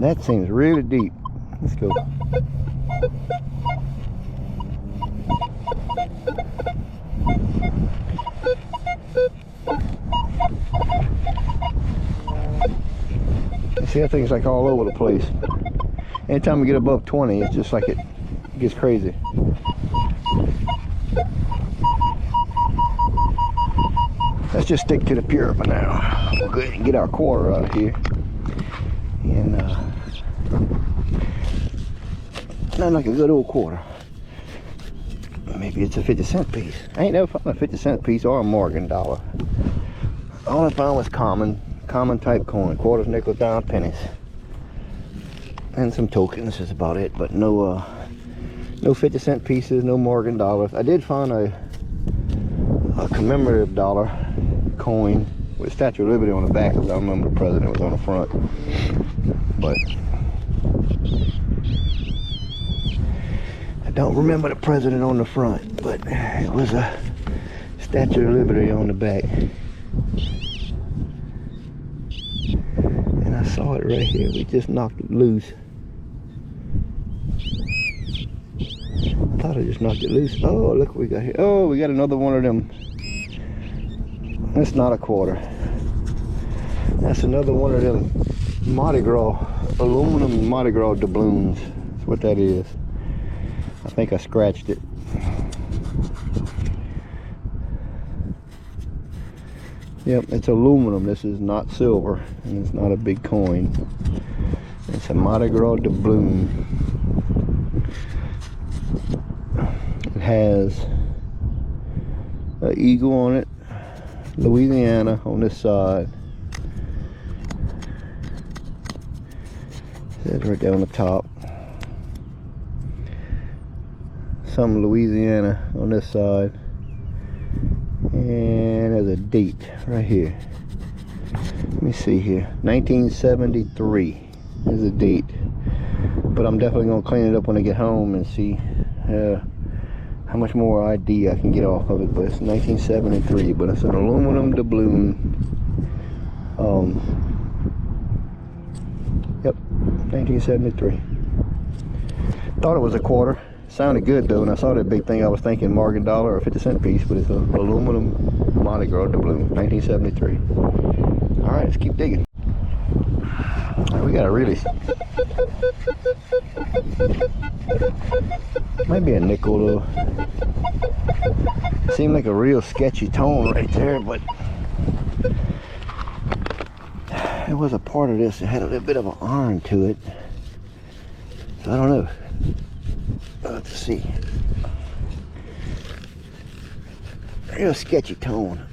That seems really deep. Let's go. See, that thing's like all over the place. Anytime we get above 20, it's just like it gets crazy. Let's just stick to the pure for now. We'll go ahead and get our quarter out of here. And not like a good old quarter. Maybe it's a 50-cent piece. I ain't never found a 50-cent piece or a Morgan dollar. All I found was common type coin, quarters, nickels, dime, pennies, and some tokens is about it. But no 50-cent pieces, no Morgan dollars. I did find a commemorative dollar coin with Statue of Liberty on the back, because I remember the president was on the front. But I don't remember the president on the front, but it was a Statue of Liberty on the back. And I saw it right here. We just knocked it loose. I thought I just knocked it loose. Oh, look what we got here. Oh, we got another one of them. That's not a quarter. That's another one of them Mardi Gras, aluminum Mardi Gras doubloons. That's what that is. I think I scratched it. Yep, it's aluminum. This is not silver, and it's not a big coin. It's a Mardi Gras doubloon. It has an eagle on it, Louisiana on this side. It says right there on the top. Some Louisiana on this side. And there's a date right here. Let me see here. 1973 is a date. But I'm definitely going to clean it up when I get home and see how much more ID I can get off of it. But it's 1973, but it's an aluminum doubloon. Yep, 1973. Thought it was a quarter. Sounded good though, and I saw that big thing. I was thinking Morgan dollar or 50-cent piece, but it's an aluminum Mardi Gras doubloon, 1973. All right, let's keep digging. We got a really, might be a nickel though. Seemed like a real sketchy tone right there, but it was a part of this that had a little bit of an iron to it. So I don't know. Let's see. Real sketchy tone.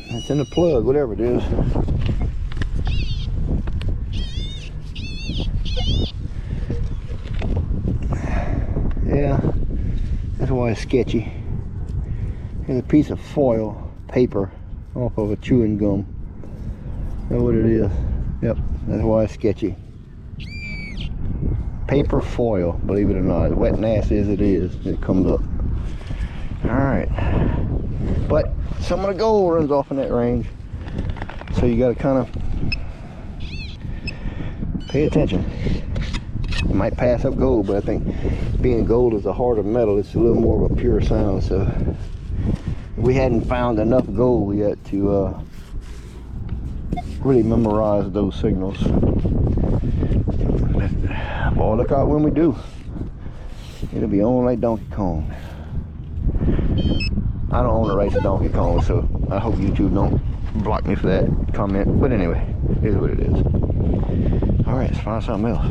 It's in the plug, whatever it is. Yeah, that's why it's sketchy. Here's a piece of foil paper off of a chewing gum. That's what it is. Yep, that's why it's sketchy. Paper foil, believe it or not. As wet and nasty as it is, it comes up. Alright. But some of the gold runs off in that range. So you gotta kind of pay attention. You might pass up gold, but I think being gold is a harder metal, it's a little more of a pure sound. So we hadn't found enough gold yet to really memorize those signals. Boy, look out when we do. It'll be on like Donkey Kong. I don't own the rights to Donkey Kong, so I hope YouTube don't block me for that comment. But anyway, it is what it is. Alright, let's find something else.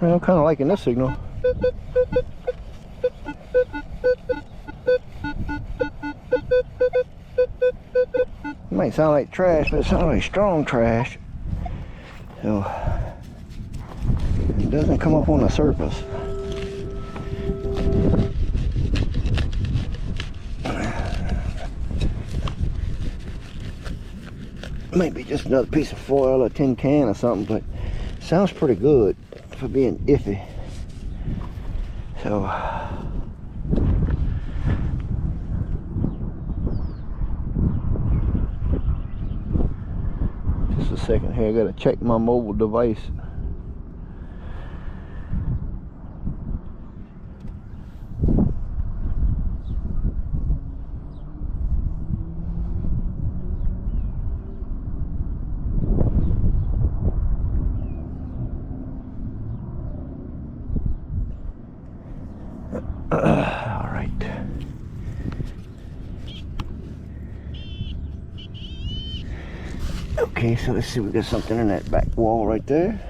Well, I'm kind of liking this signal. It might sound like trash, but it sounds like strong trash. So it doesn't come up on the surface. Might be just another piece of foil or a tin can or something, but it sounds pretty good for being iffy. So just a second here, I gotta check my mobile device. All right. Okay, so let's see, we got something in that back wall right there.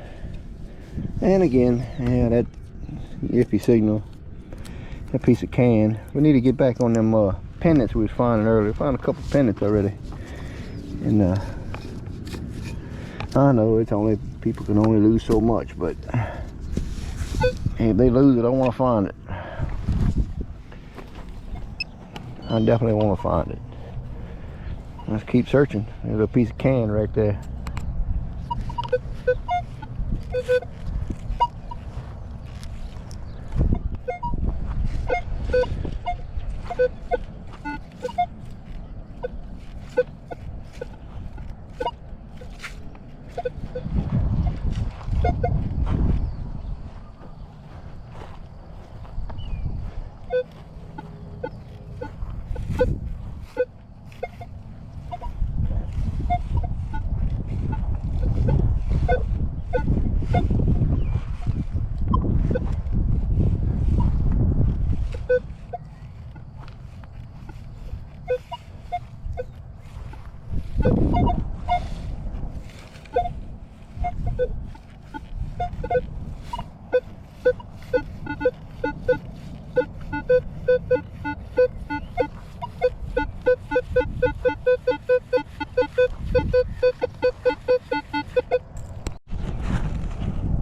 And again, yeah, that iffy signal. That piece of can. We need to get back on them pendants we was finding earlier. Found a couple pendants already. And I know it's only, people can only lose so much, but hey, if they lose it, I want to find it. I definitely want to find it. Let's keep searching. There's a piece of can right there.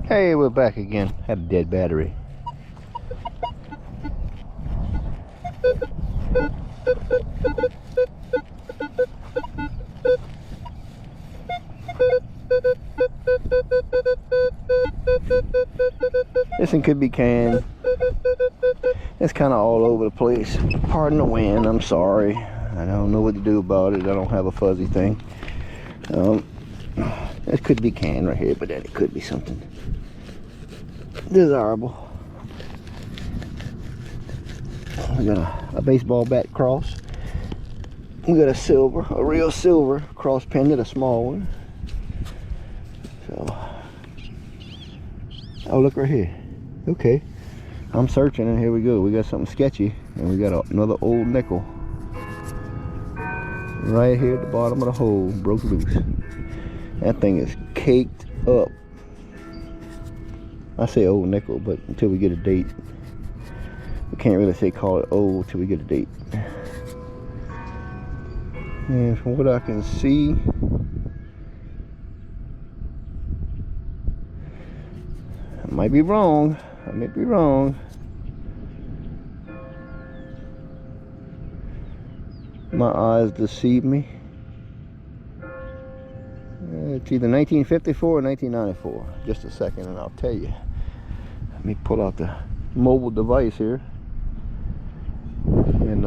Hey, we're back again. Had a dead battery. This one could be canned. It's kind of all over the place. Pardon the wind, I'm sorry. I don't know what to do about it. I don't have a fuzzy thing. It could be canned right here, but then it could be something desirable. We got a baseball bat cross. We got a silver, a real silver cross pendant, a small one. So, oh, look right here. Okay, I'm searching, and here we go. We got something sketchy, and we got another old nickel. Right here at the bottom of the hole, broke loose. That thing is caked up. I say old nickel, but until we get a date, we can't really say call it old until we get a date. And from what I can see, I might be wrong. I may be wrong. My eyes deceive me. It's either 1954 or 1994. Just a second and I'll tell you. Let me pull out the mobile device here. And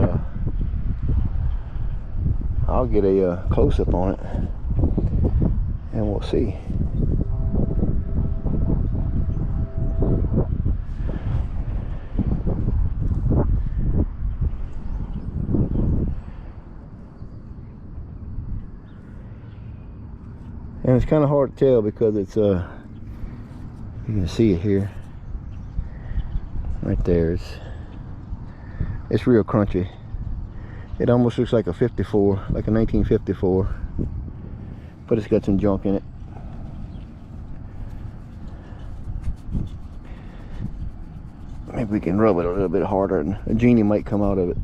I'll get a close-up on it. And we'll see. And it's kind of hard to tell because it's you can see it here, right there. It's real crunchy. It almost looks like a 54, like a 1954, but it's got some junk in it. Maybe we can rub it a little bit harder and a genie might come out of it,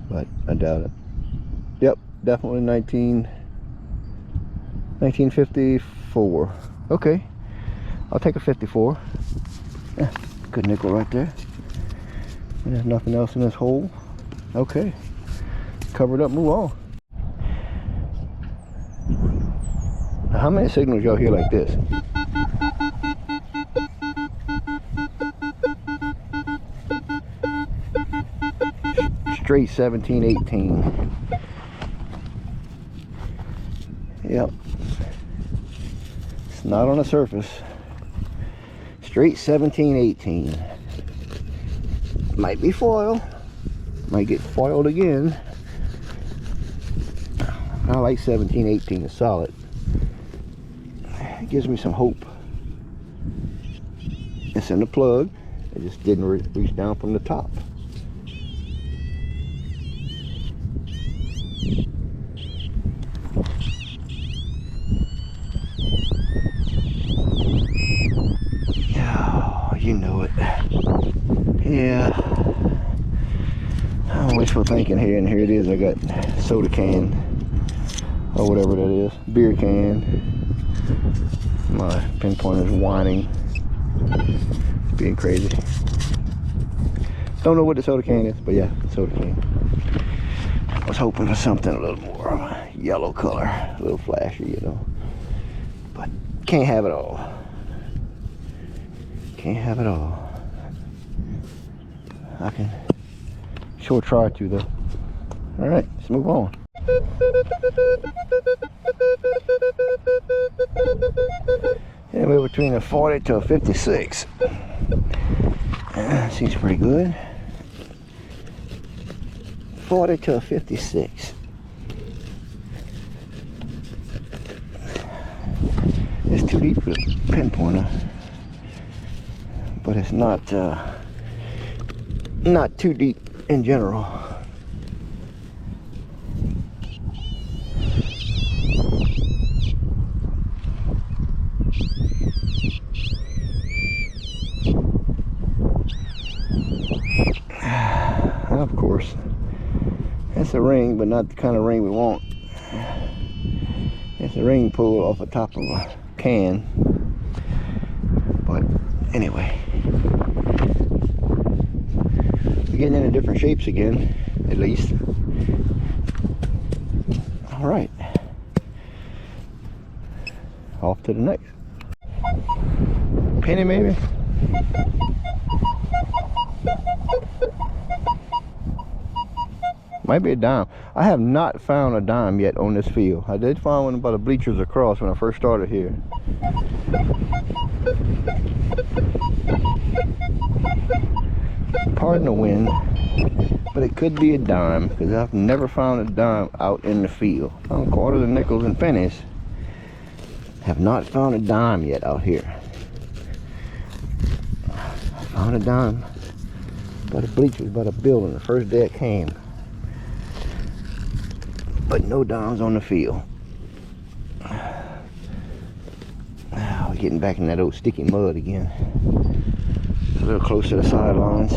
but I doubt it. Yep, definitely 1954. Okay, I'll take a 54. Yeah, good nickel right there. And there's nothing else in this hole. Okay, cover it up, move on. Now, how many signals y'all hear like this? Straight 17, 18. Yep. It's not on the surface. Straight 17, 18. Might be foil. Might get foiled again. I like 17, 18. It's solid. It gives me some hope. It's in the plug. It just didn't reach down from the top. You know it. Yeah. I'm wishful thinking here, and here it is. I got soda can, or whatever that is, beer can. My pinpointer's whining, being crazy. Don't know what the soda can is, but yeah, soda can. I was hoping for something a little more yellow color, a little flashy, you know. But can't have it all. Can't have it all. I can sure try to though. All right, let's move on. Anyway, between a 40 to a 56. Seems pretty good. 40 to a 56. It's too deep for the pinpointer. But it's not too deep in general. Of course, it's a ring, but not the kind of ring we want. It's a ring pulled off the top of a can. But anyway, we're getting into different shapes again, at least. All right, off to the next. Penny maybe? Might be a dime. I have not found a dime yet on this field. I did find one by the bleachers across when I first started here. Pardon the wind, but it could be a dime because I've never found a dime out in the field. Found quarters and nickels and pennies. Have not found a dime yet out here. I found a dime by the bleachers, by the building, the first day it came. but no dimes on the field. We're getting back in that old sticky mud again. A little close to the sidelines.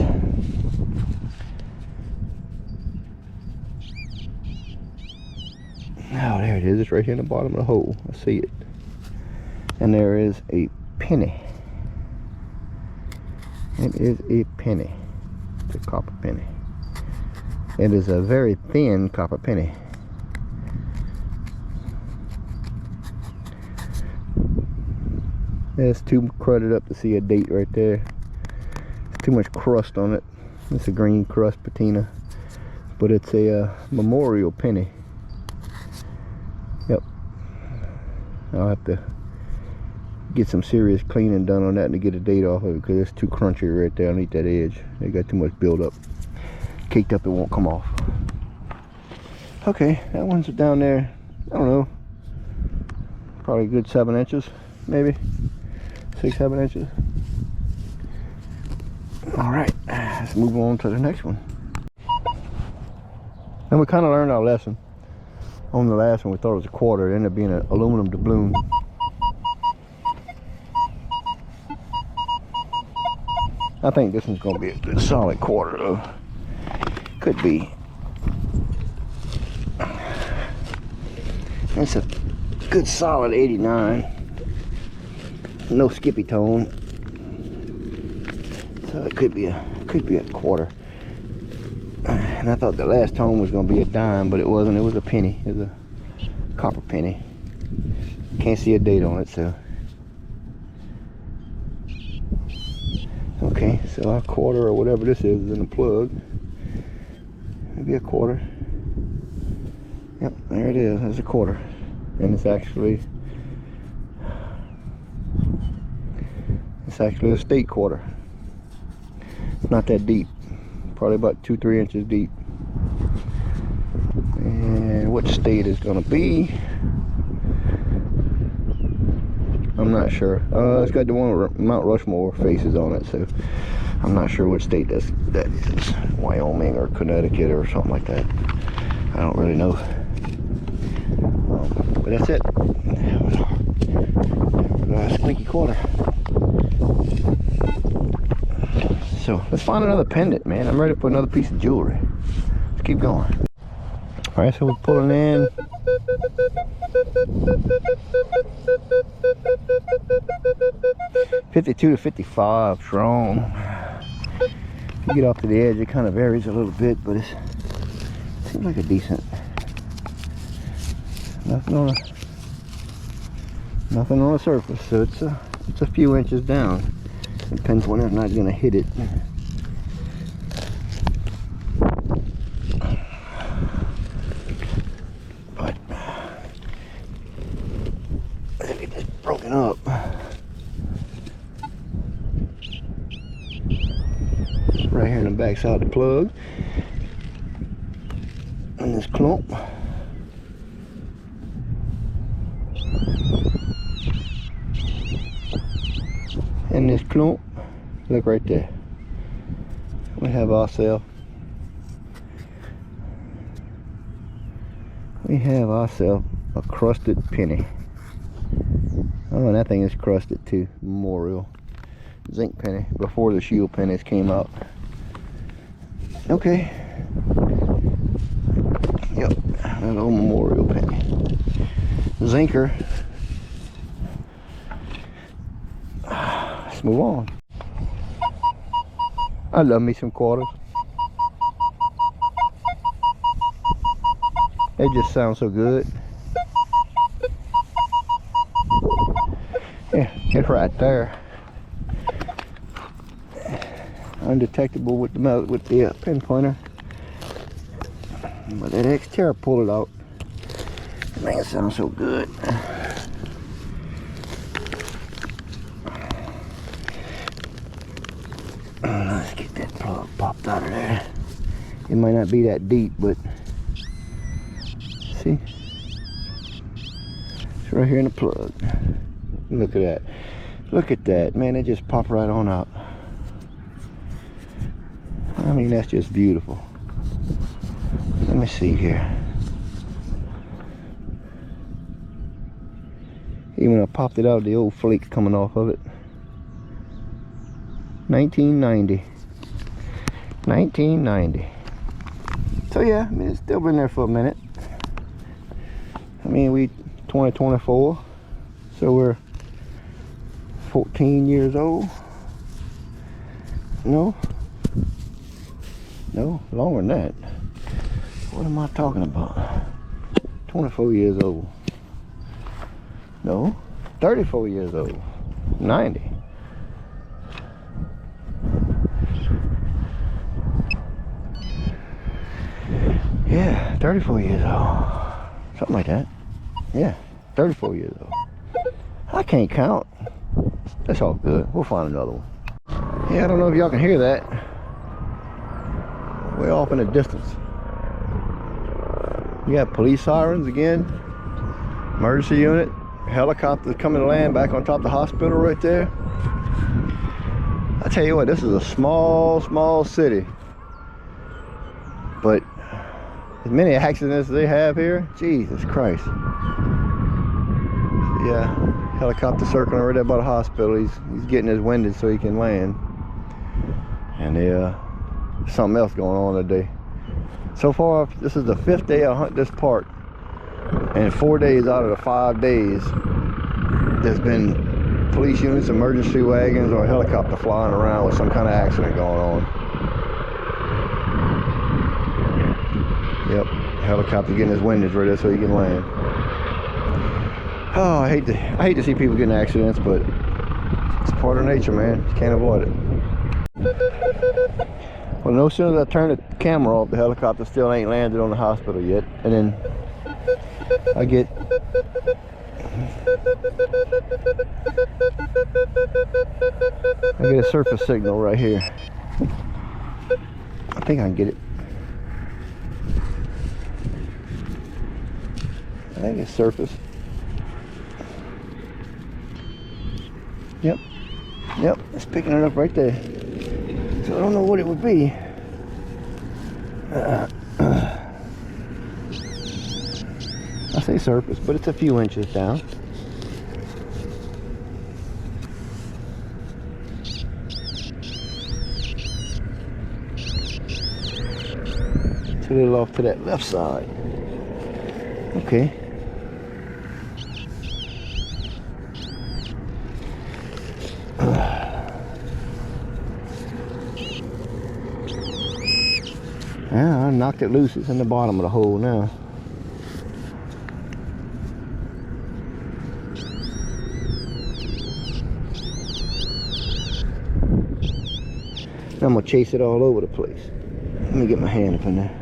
Oh, there it is. It's right here in the bottom of the hole. I see it. And there is a penny. It is a penny. It's a copper penny. It is a very thin copper penny. It's too crudted up to see a date right there. It's too much crust on it. It's a green crust patina, but it's a memorial penny. Yep. I'll have to get some serious cleaning done on that to get a date off of it, because it's too crunchy right there underneath that edge. They got too much buildup. Caked up, it won't come off. Okay, that one's down there, I don't know, probably a good 7 inches, maybe 6-7 inches. All right, let's move on to the next one. And we kind of learned our lesson on the last one. We thought it was a quarter. It ended up being an aluminum doubloon. I think this one's gonna be a good solid quarter though. Could be. It's a good solid 89. No skippy tone. So it could be a quarter. And I thought the last tone was gonna be a dime, but it wasn't. It was a penny. It was a copper penny. Can't see a date on it, so. Okay, so our quarter or whatever this is in the plug. Maybe a quarter. Yep, there it is. There's a quarter. And it's actually a state quarter. It's not that deep. Probably about 2-3 inches deep. And what state is gonna be? I'm not sure. It's got the one with Mount Rushmore faces on it, so I'm not sure which state that is. Wyoming or Connecticut or something like that. I don't really know. But that's it. Squeaky quarter. So let's find another pendant, man. I'm ready to put another piece of jewelry. Let's keep going. All right, so we're pulling in. $52 to $55 strong. If you get off to the edge, it kind of varies a little bit, but it seems like a decent. Nothing on the surface, so it's a few inches down. Depends when I'm not gonna hit it. But if it is broken up. Right here in the back side of the plug. And this clump. And this clump, look right there. We have ourselves a crusted penny. Oh, and that thing is crusted too. Memorial zinc penny before the shield pennies came out. Okay. Yep, an old memorial penny. Zinker. Let's move on. I love me some quarters. They just sound so good. Yeah, it's right there. Undetectable with the pin pointer. But that Xterra pulled it out. Man, it sounds so good. Let's get that plug popped out of there. It might not be that deep, but see, it's right here in the plug. Look at that. Look at that, man. It just popped right on out. I mean, that's just beautiful. Let me see here. Even when I popped it out, the old flake coming off of it. 1990. 1990. So yeah, I mean, it's still been there for a minute. I mean, we 2024, so we're 14 years old. No, longer than that. What am I talking about? 24 years old. No, 34 years old. 90. Yeah, 34 years old. Something like that. Yeah, 34 years old. I can't count. That's all good. We'll find another one. Yeah, I don't know if y'all can hear that. Way off in the distance. You got police sirens again. Emergency unit. Helicopter coming to land back on top of the hospital right there. I tell you what, this is a small city. But as many accidents as they have here, Jesus Christ. Yeah, helicopter circling right there by the hospital. He's getting his winded so he can land. And something else going on today. So far, this is the 5th day I hunt this park. And 4 days out of the 5 days, there's been police units, emergency wagons, or a helicopter flying around with some kind of accident going on. Yep, helicopter getting his windage right there so he can land. Oh, I hate to see people getting accidents, but it's part of nature, man. You can't avoid it. Well, no sooner as I turn the camera off, the helicopter still ain't landed on the hospital yet, and then I get a surface signal right here. I think I can get it. I think it's surface. Yep, it's picking it up right there. So I don't know what it would be. I say surface, but it's a few inches down. It's a little off to that left side. Okay. Yeah, I knocked it loose. It's in the bottom of the hole now. I'm gonna chase it all over the place. Let me get my hand up in there.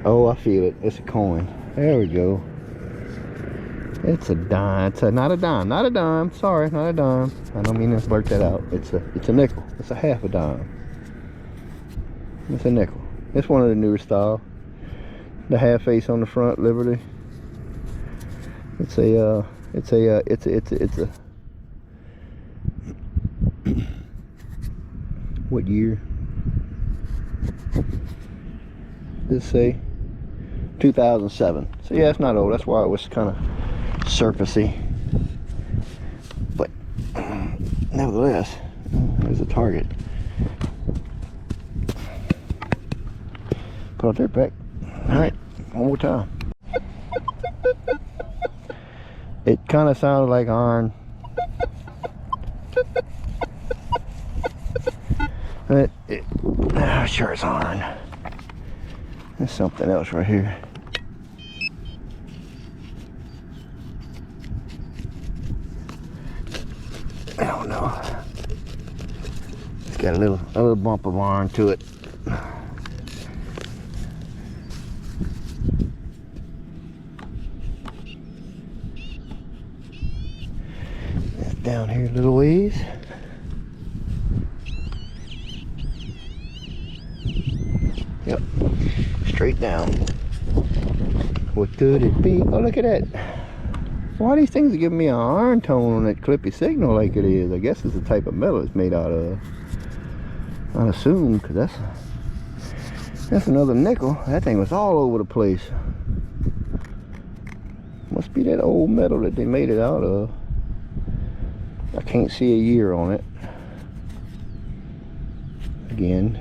Oh, I feel it. It's a coin. There we go. It's a dime. Not a dime. Sorry, not a dime. I don't mean to blurt that out. It's a nickel. It's a half a dime. It's a nickel. It's one of the newer style. The half face on the front, Liberty. It's a what year? Let's say 2007. So yeah, it's not old. That's why it was kind of surfacey. But nevertheless, there's a target. Put out there, Peck. Alright, one more time. It kind of sounded like iron. Sure it's iron. There's something else right here. I don't know. It's got a little bump of iron to it. It's down here a little ways. Yep, straight down. What could it be? Oh, look at that. Why these things are giving me an iron tone on that clippy signal like it is? I guess it's the type of metal it's made out of. I assume, because that's another nickel. That thing was all over the place. Must be that old metal that they made it out of. I can't see a year on it. Again.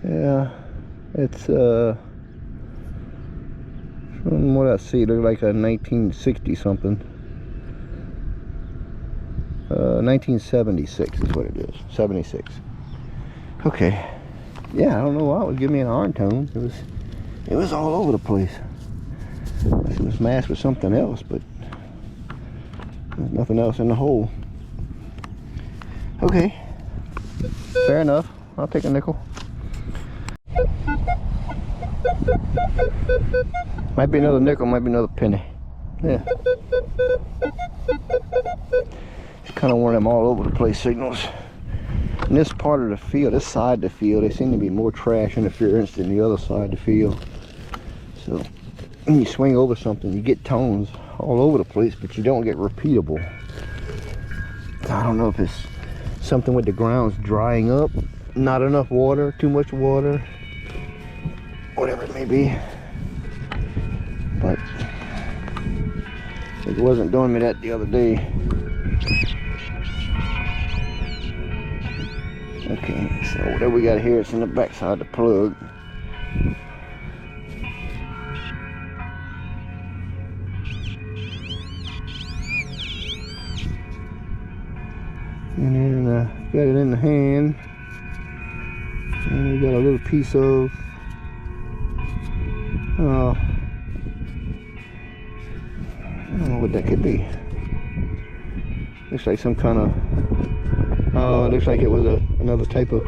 Yeah, it's from what I see, it looks like a 1960 something. 1976 is what it is. 76. Okay. Yeah, I don't know why it was giving me an iron tone. It was all over the place. It was masked with something else, but there's nothing else in the hole. Okay. Fair enough. I'll take a nickel. Might be another nickel, might be another penny. Yeah. It's kind of one of them all over the place signals. In this part of the field, this side of the field, there seem to be more trash interference than the other side of the field. So when you swing over something, you get tones all over the place, but you don't get repeatable. I don't know if it's something with the grounds drying up, not enough water, too much water, whatever it may be. But it wasn't doing me that the other day. Okay, so whatever we got here, it's in the back side of the plug. And then got it in the hand. And we got a little piece of I don't know what that could be. Looks like some kind of it looks like it was another type of,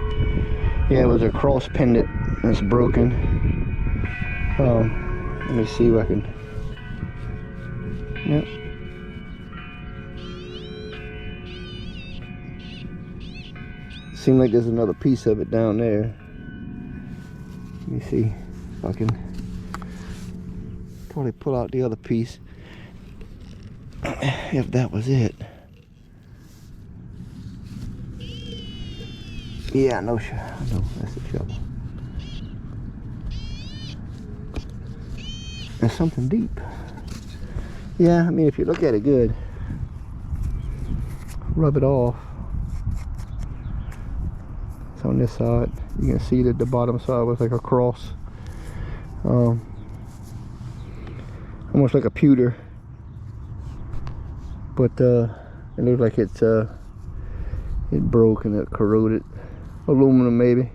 yeah, it was a cross pendant that's broken. Let me see if I can, yep. Seems like there's another piece of it down there. Let me see if I can probably pull out the other piece, if that was it. Yeah, no, that's the shovel. There's something deep. Yeah, I mean, if you look at it good, rub it off. It's on this side. You can see that the bottom side was like a cross. Almost like a pewter. But it looks like it broke and it corroded. Aluminum maybe,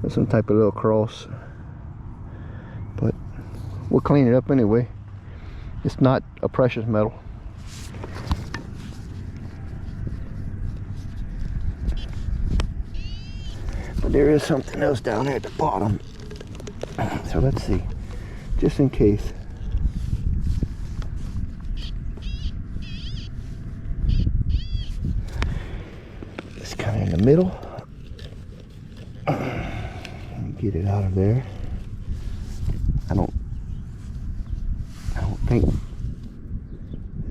or some type of little cross, but we'll clean it up anyway. It's not a precious metal. But there is something else down there at the bottom, so let's see, just in case. It's kind of in the middle. Get it out of there. I don't think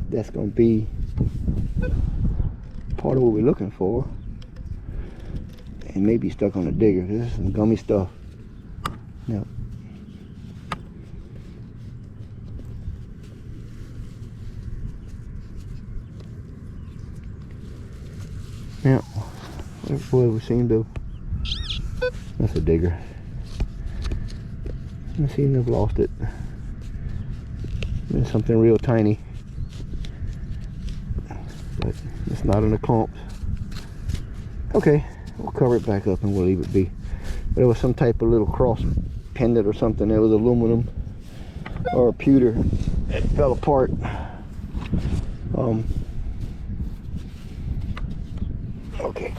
that's gonna be part of what we're looking for. It may be stuck on the digger. This is some gummy stuff. Yep. Now, what we seem to, that's a digger. I seem to have lost it. It's something real tiny, but it's not in the clumps. Okay, we'll cover it back up and we'll leave it be. But it was some type of little cross pendant or something. It was aluminum or pewter. It fell apart. Okay.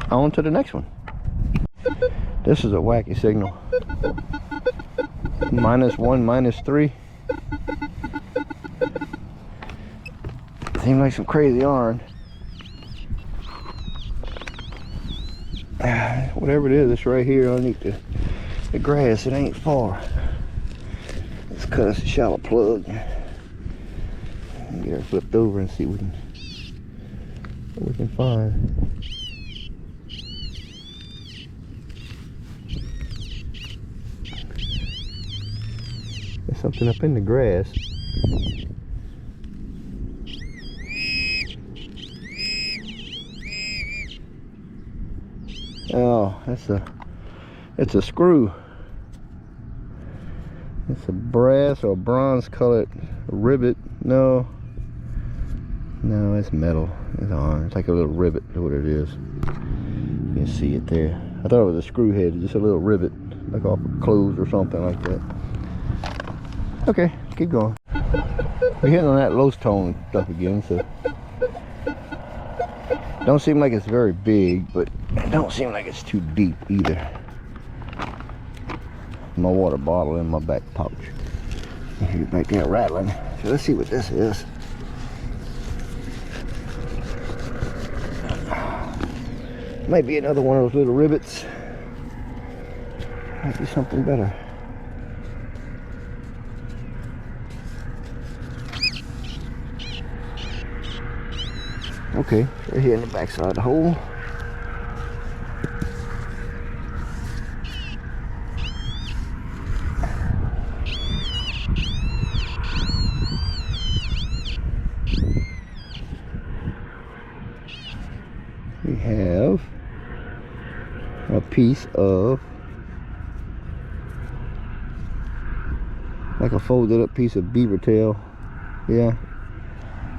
On to the next one. This is a wacky signal. -1, -3. Seems like some crazy iron. Whatever it is, it's right here underneath the grass. It ain't far. Let's cut us a shallow plug. Get her flipped over and see if we can what we can find. There's something up in the grass. Oh, it's a screw. It's a brass or bronze colored rivet. No, it's metal. It's iron. It's like a little rivet is what it is. You can see it there. I thought it was a screw head, just a little rivet, like off of clothes or something like that. Okay, keep going. We're hitting on that low tone stuff again, so don't seem like it's very big, but it don't seem like it's too deep either. My water bottle in my back pouch. I hear it back there rattling. So let's see what this is. Might be another one of those little rivets. Might be something better. Okay, right here in the back side of the hole. We have a piece of, like a folded up piece of beaver tail. Yeah.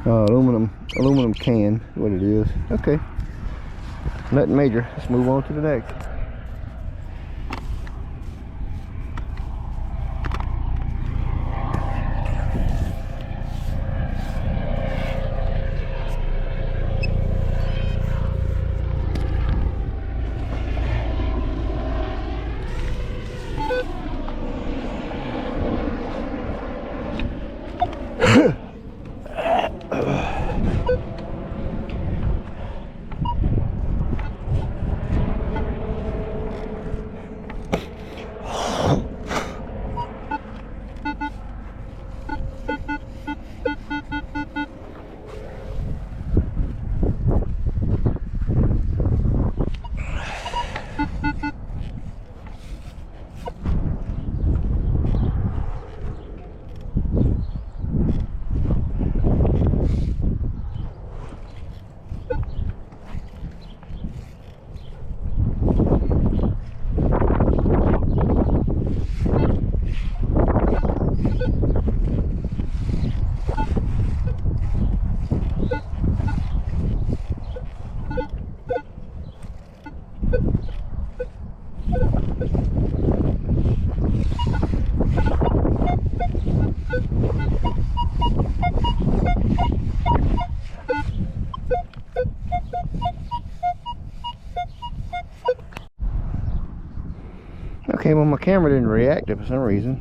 Aluminum can, what it is. Okay, nothing major. Let's move on to the next. Okay, well my camera didn't react for some reason.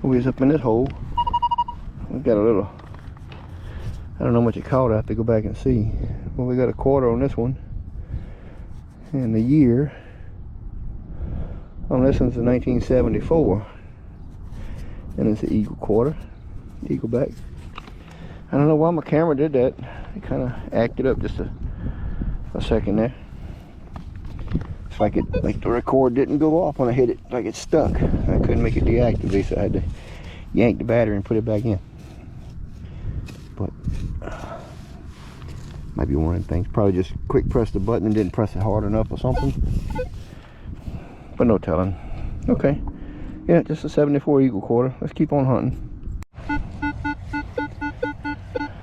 We was up in this hole. We got a little, I don't know what you call it, I have to go back and see. Well, we got a quarter on this one. And the year on this one's a 1974. And it's an eagle quarter, eagle back. I don't know why my camera did that. It kind of acted up just a second there. It's like the record didn't go off when I hit it, like it stuck. I couldn't make it deactivate, so I had to yank the battery and put it back in. But might be one of the things. Probably just quick press the button and didn't press it hard enough or something. But no telling. Okay. Yeah, just a 74 eagle quarter. Let's keep on hunting.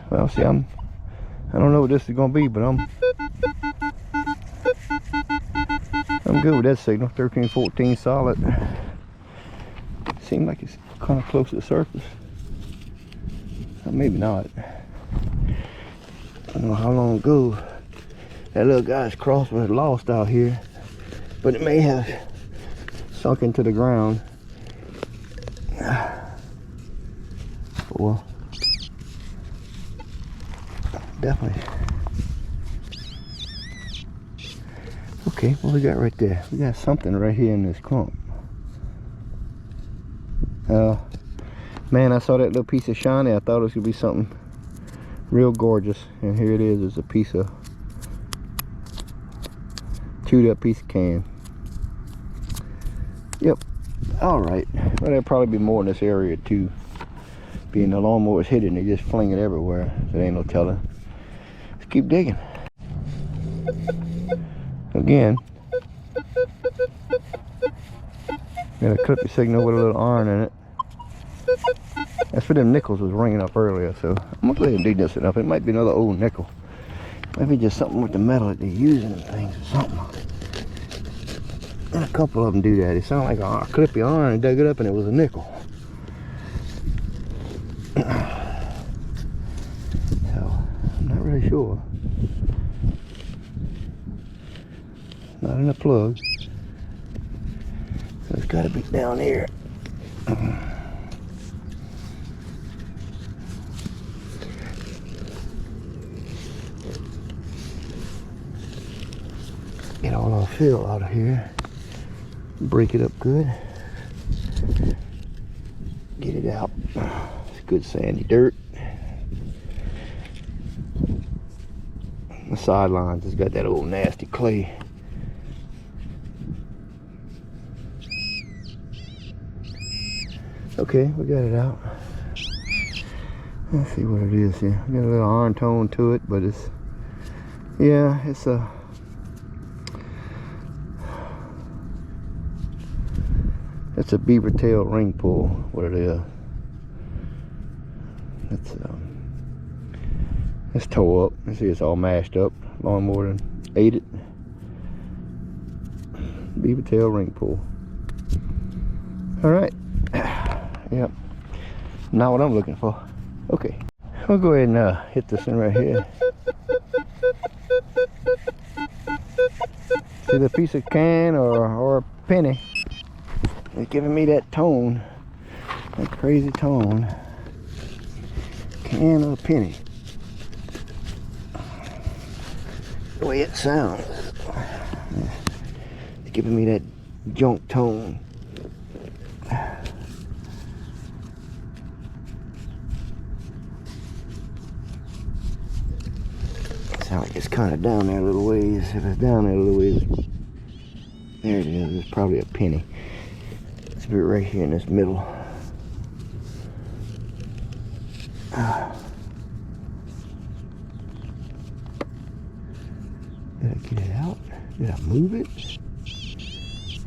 Well, see, I don't know what this is gonna be, but I'm good with that signal. 13-14 solid. Seems like it's kind of close to the surface. Maybe not. I don't know how long ago that little guy's cross was lost out here, but it may have sunk into the ground. Well, definitely. Okay, what we got right there? We got something right here in this clump. Man, I saw that little piece of shiny. I thought it was gonna be something Real gorgeous. And here it is. It's a piece of chewed up piece of can. Yep. All right. Well, there'll probably be more in this area too. Being the lawnmower's hidden, they just fling it everywhere. There ain't no telling. Let's keep digging. Again. Got a clippy signal with a little iron in it. That's for them nickels was ringing up earlier, so I'm gonna go ahead and dig this up. It might be another old nickel. Maybe just something with the metal that they're using and things or something. And a couple of them do that. It sounded like a clippy iron and dug it up and it was a nickel. So, I'm not really sure. Not in the plug. So it's gotta be down here. Get all our fill out of here. Break it up good. Get it out. It's good sandy dirt. The sidelines has got that old nasty clay. Okay, we got it out. Let's see what it is here. Got a little iron tone to it, but it's, yeah, it's a, it's a beaver tail ring pull, what it is. It's tore up. You see it's all mashed up. Lawnmower done ate it. Beaver tail ring pull. Alright. Yep. Not what I'm looking for. Okay. We'll go ahead and hit this one right here. See the piece of can or a penny. It's giving me that tone. That crazy tone. Can or a penny. The way it sounds. It's giving me that junk tone. Sounds like it's kind of down there a little ways. If it's down there a little ways, there it is. It's probably a penny. It's right here in this middle. Did I get it out? Did I move it?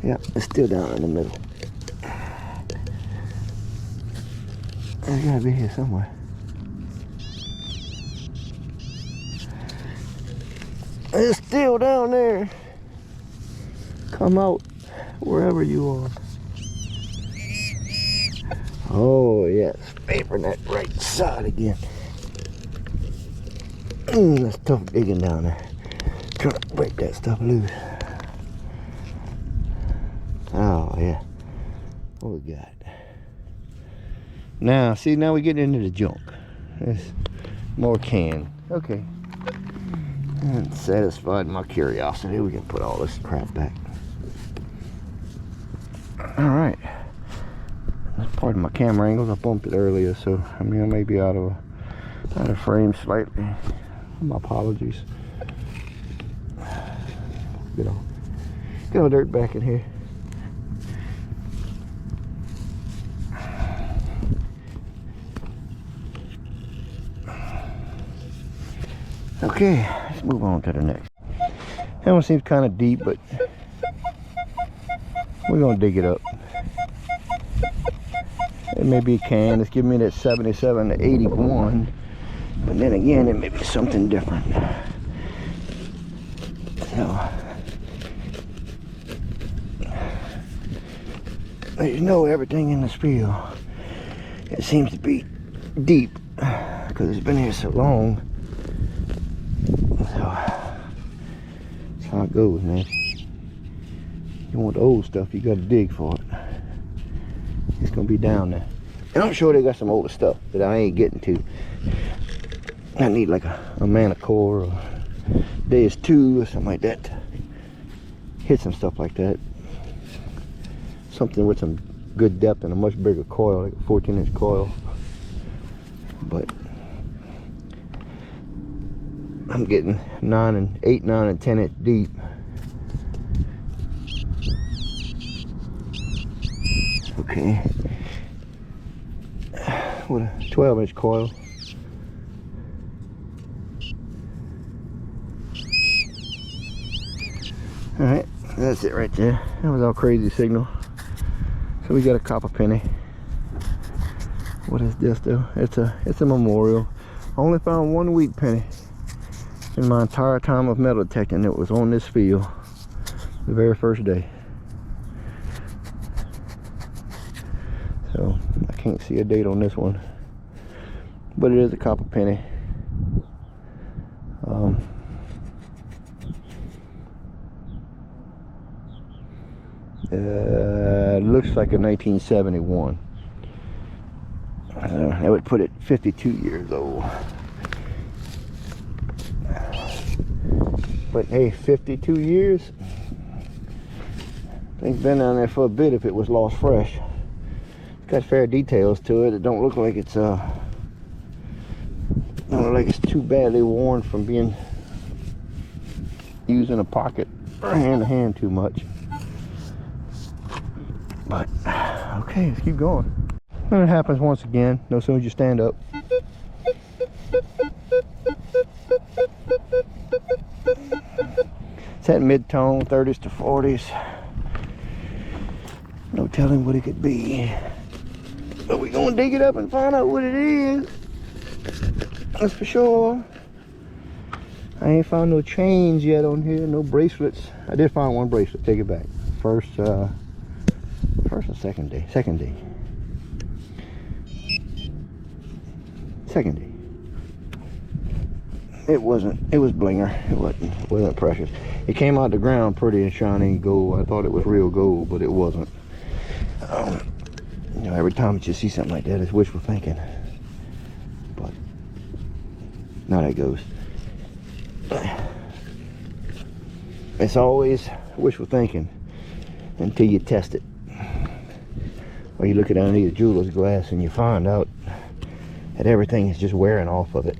Yeah, it's still down in the middle. It's gotta be here somewhere. It's still down there. Come out wherever you are. Oh yes, favoring that right side again. That's tough digging down there. Trying to break that stuff loose. Oh yeah. What we got? Now, see, now we're getting into the junk. There's more can. Okay. And satisfied my curiosity, we can put all this crap back. Alright. Pardon my camera angles, I bumped it earlier, so I mean I may be out of frame slightly. My apologies. Get all dirt back in here. Okay, let's move on to the next. That one seems kind of deep, but we're gonna dig it up. It may be a can. It's giving me that 77 to 81, but then again, it may be something different. So, you know, everything in this field, it seems to be deep because it's been here so long. So, that's how it goes, man. You want the old stuff, you gotta dig for it. It's gonna be down there. And I'm sure they got some older stuff that I ain't getting to. I need like a Manicore or Days 2 or something like that to hit some stuff like that. Something with some good depth and a much bigger coil, like a 14-inch coil. But I'm getting 8, 9, and 10 inch deep. Okay. With a 12 inch coil. Alright, that's it right there. That was our crazy signal. So we got a copper penny. What is this though? It's a memorial. I only found one wheat penny in my entire time of metal detecting. It was on this field the very first day. So I can't see a date on this one, but it is a copper penny. Looks like a 1971. That would put it 52 years old. But hey, 52 years. Thing's been down there for a bit if it was lost fresh. It's got fair details to it. It don't look like it's too badly worn from being used in a pocket or hand to hand too much. But okay, let's keep going. And it happens once again. No sooner as you stand up. It's that mid-tone, 30s to 40s. No telling what it could be. But we're gonna dig it up and find out what it is. That's for sure. I ain't found no chains yet on here, no bracelets. I did find one bracelet, take it back. First or second day? Second day. Second day. It was blinger. It wasn't precious. It came out the ground pretty and shiny gold. I thought it was real gold, but it wasn't. You know, every time you see something like that, it's wishful thinking. But now that goes. It's always wishful thinking until you test it. Or you look at underneath the jeweler's glass and you find out that everything is just wearing off of it.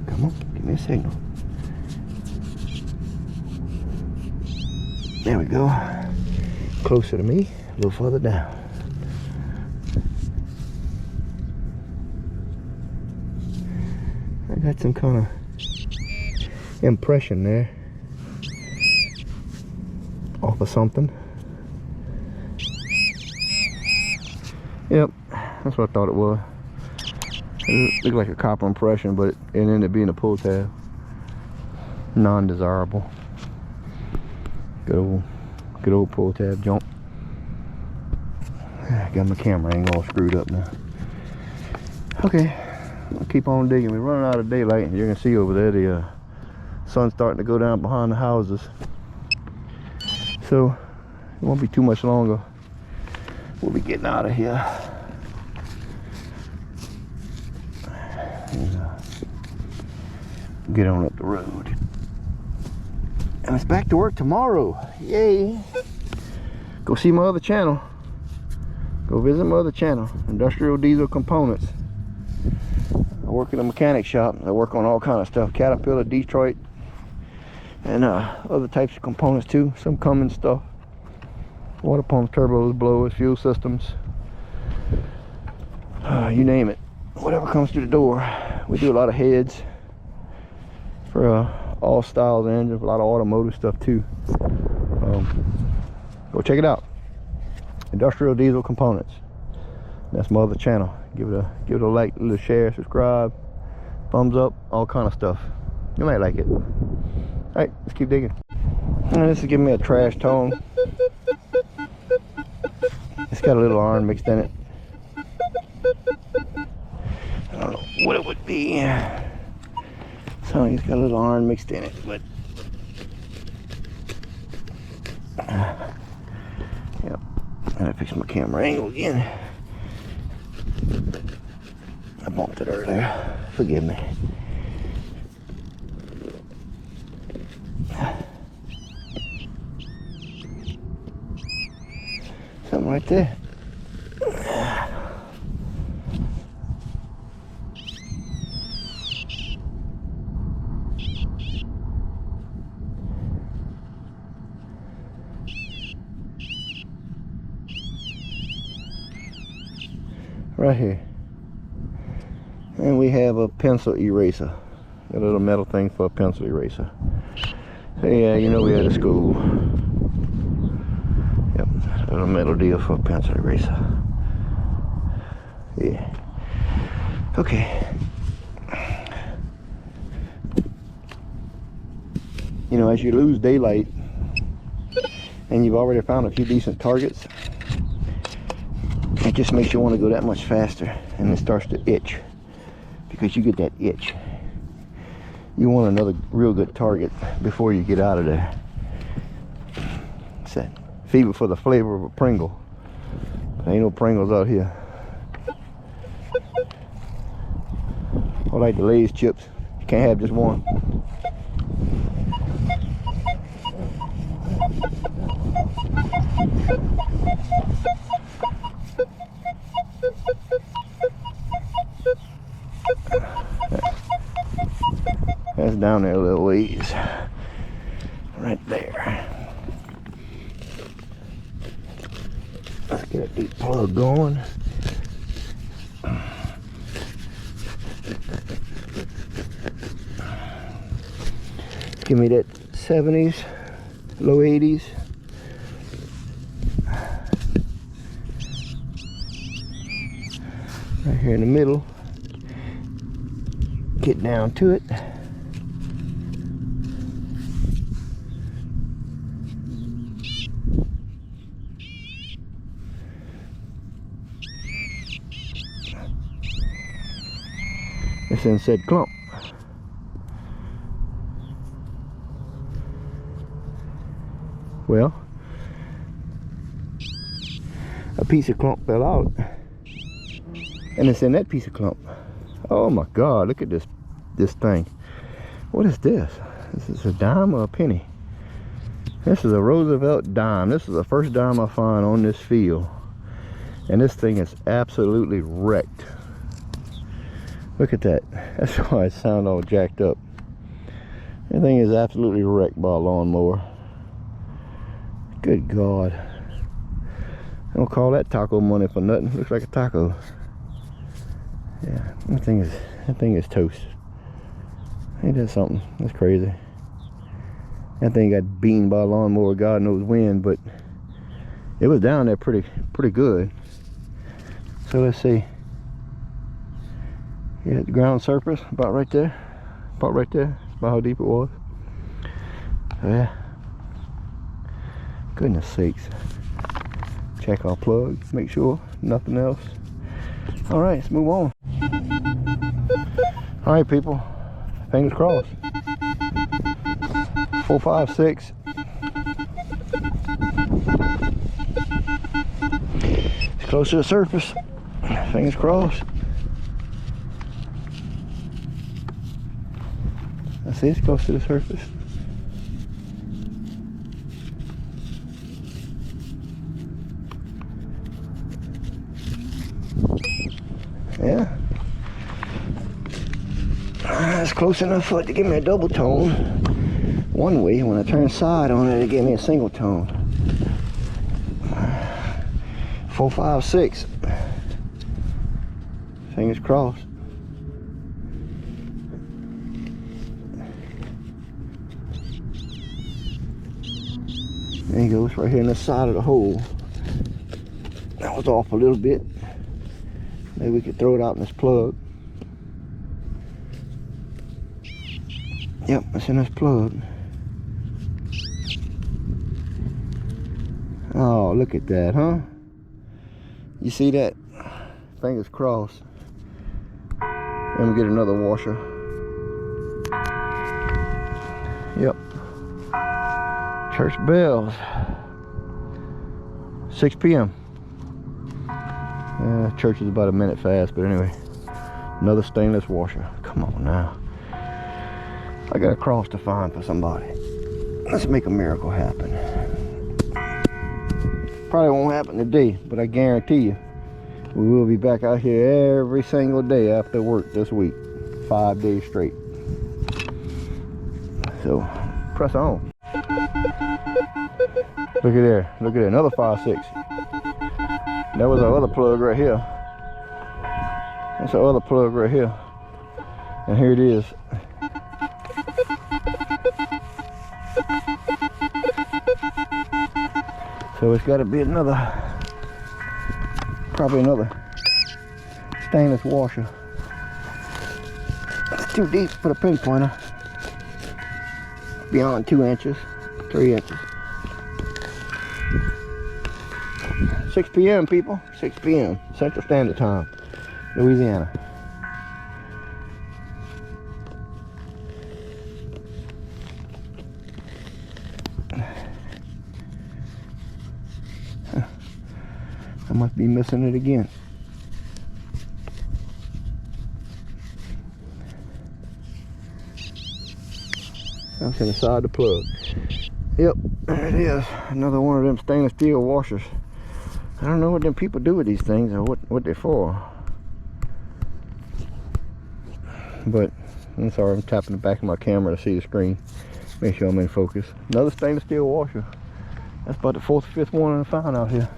Come on, give me a signal. There we go. Closer to me, a little further down. I got some kind of impression there off of something. Yep, that's what I thought it was. It looked like a copper impression, but it ended up being a pull tab. Non-desirable. Good old pull tab jump. Got my camera angle all screwed up now. Okay, I'll keep on digging. We're running out of daylight, and you can see over there the sun's starting to go down behind the houses. So it won't be too much longer. We'll be getting out of here. And, get on up the road. And it's back to work tomorrow. Yay. Go see my other channel. Go visit my other channel, Industrial Diesel Components. I work in a mechanic shop. I work on all kind of stuff. Caterpillar, Detroit, and other types of components too. Some Cummins stuff. Water pumps, turbos, blowers, fuel systems. You name it. Whatever comes through the door. We do a lot of heads for all styles of engines, a lot of automotive stuff too. Go check it out. Industrial Diesel Components. That's my other channel. Give it a like, a little share, subscribe, thumbs up, all kind of stuff. You might like it. All right, let's keep digging. And this is giving me a trash tone. It's got a little iron mixed in it. I don't know what it would be. So it's got a little iron mixed in it, but yep. And I fixed my camera angle again. I bumped it earlier. Forgive me. Something right there. right here. And we have a pencil eraser. A little metal thing for a pencil eraser. So yeah, you know we had a school. Yep, a little metal deal for a pencil eraser. Yeah. Okay. You know, as you lose daylight and you've already found a few decent targets, it just makes you want to go that much faster, and it starts to itch because you get that itch. You want another real good target before you get out of there. It's that fever for the flavor of a Pringle. There ain't no Pringles out here. I like the Lay's chips. You can't have just one. That's down there a little ways. Right there. Let's get a deep plug going. Give me that 70s, low 80s. Right here in the middle. Get down to it. It's in said clump. Well, a piece of clump fell out, and it's in that piece of clump. Oh my God! Look at this thing. What is this? This is a dime or a penny? This is a Roosevelt dime. This is the first dime I find on this field, and this thing is absolutely wrecked. Look at that. That's why it sounds all jacked up. That thing is absolutely wrecked by a lawnmower. Good God. I don't call that taco money for nothing. Looks like a taco. Yeah, that thing is toast. Ain't that something? That's crazy. That thing got beaten by a lawnmower, God knows when, but it was down there pretty good. So let's see. Yeah, the ground surface about right there. About right there. That's about how deep it was. So yeah. Goodness sakes. Check our plug, make sure nothing else. All right, let's move on. All right, people, fingers crossed. 4, 5, 6. It's close to the surface. Fingers crossed. I see it's close to the surface. Yeah, that's close enough for it to give me a double tone. One way, when I turn side on it, it gave me a single tone. 4, 5, 6. Fingers crossed. There he goes, right here in the side of the hole. That was off a little bit. Maybe we could throw it out in this plug. Yep, it's in this plug. Oh, look at that, huh? You see that? Fingers crossed. Let me get another washer. Yep. Church bells. 6 p.m. Church is about a minute fast, but anyway. Another stainless washer. Come on now. I got a cross to find for somebody. Let's make a miracle happen. Probably won't happen today, but I guarantee you we will be back out here every single day after work this week. 5 days straight. So, press on. Look at there. Look at there. Another 5, 6. That was our other plug right here. That's the other plug right here. And here it is. So it's got to be another, probably another stainless washer. It's too deep for the pinpointer. Beyond 2 inches, 3 inches. 6 p.m. people, 6 p.m. Central Standard Time, Louisiana. I must be missing it again. That's inside the plug. Yep, there it is. Another one of them stainless steel washers. I don't know what them people do with these things or what they're for. But I'm sorry, I'm tapping the back of my camera to see the screen. Make sure I'm in focus. Another stainless steel washer. That's about the 4th or 5th one I found out here.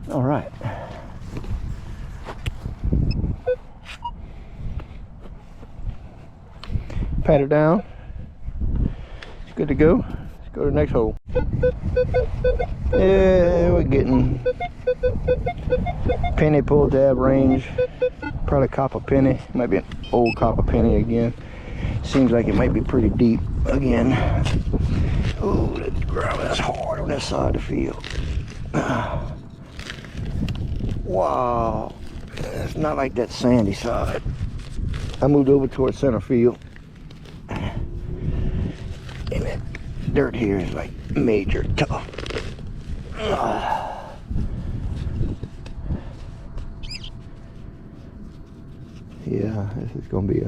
All right. Pat it down. It's good to go. Let's go to the next hole. Yeah, we're getting penny pull tab range. Probably copper penny. Might be an old copper penny again. Seems like it might be pretty deep again. Oh, that ground is hard on this side of the field. Wow, it's not like that sandy side. I moved over towards center field, and that dirt here is like major tough. Yeah, this is gonna be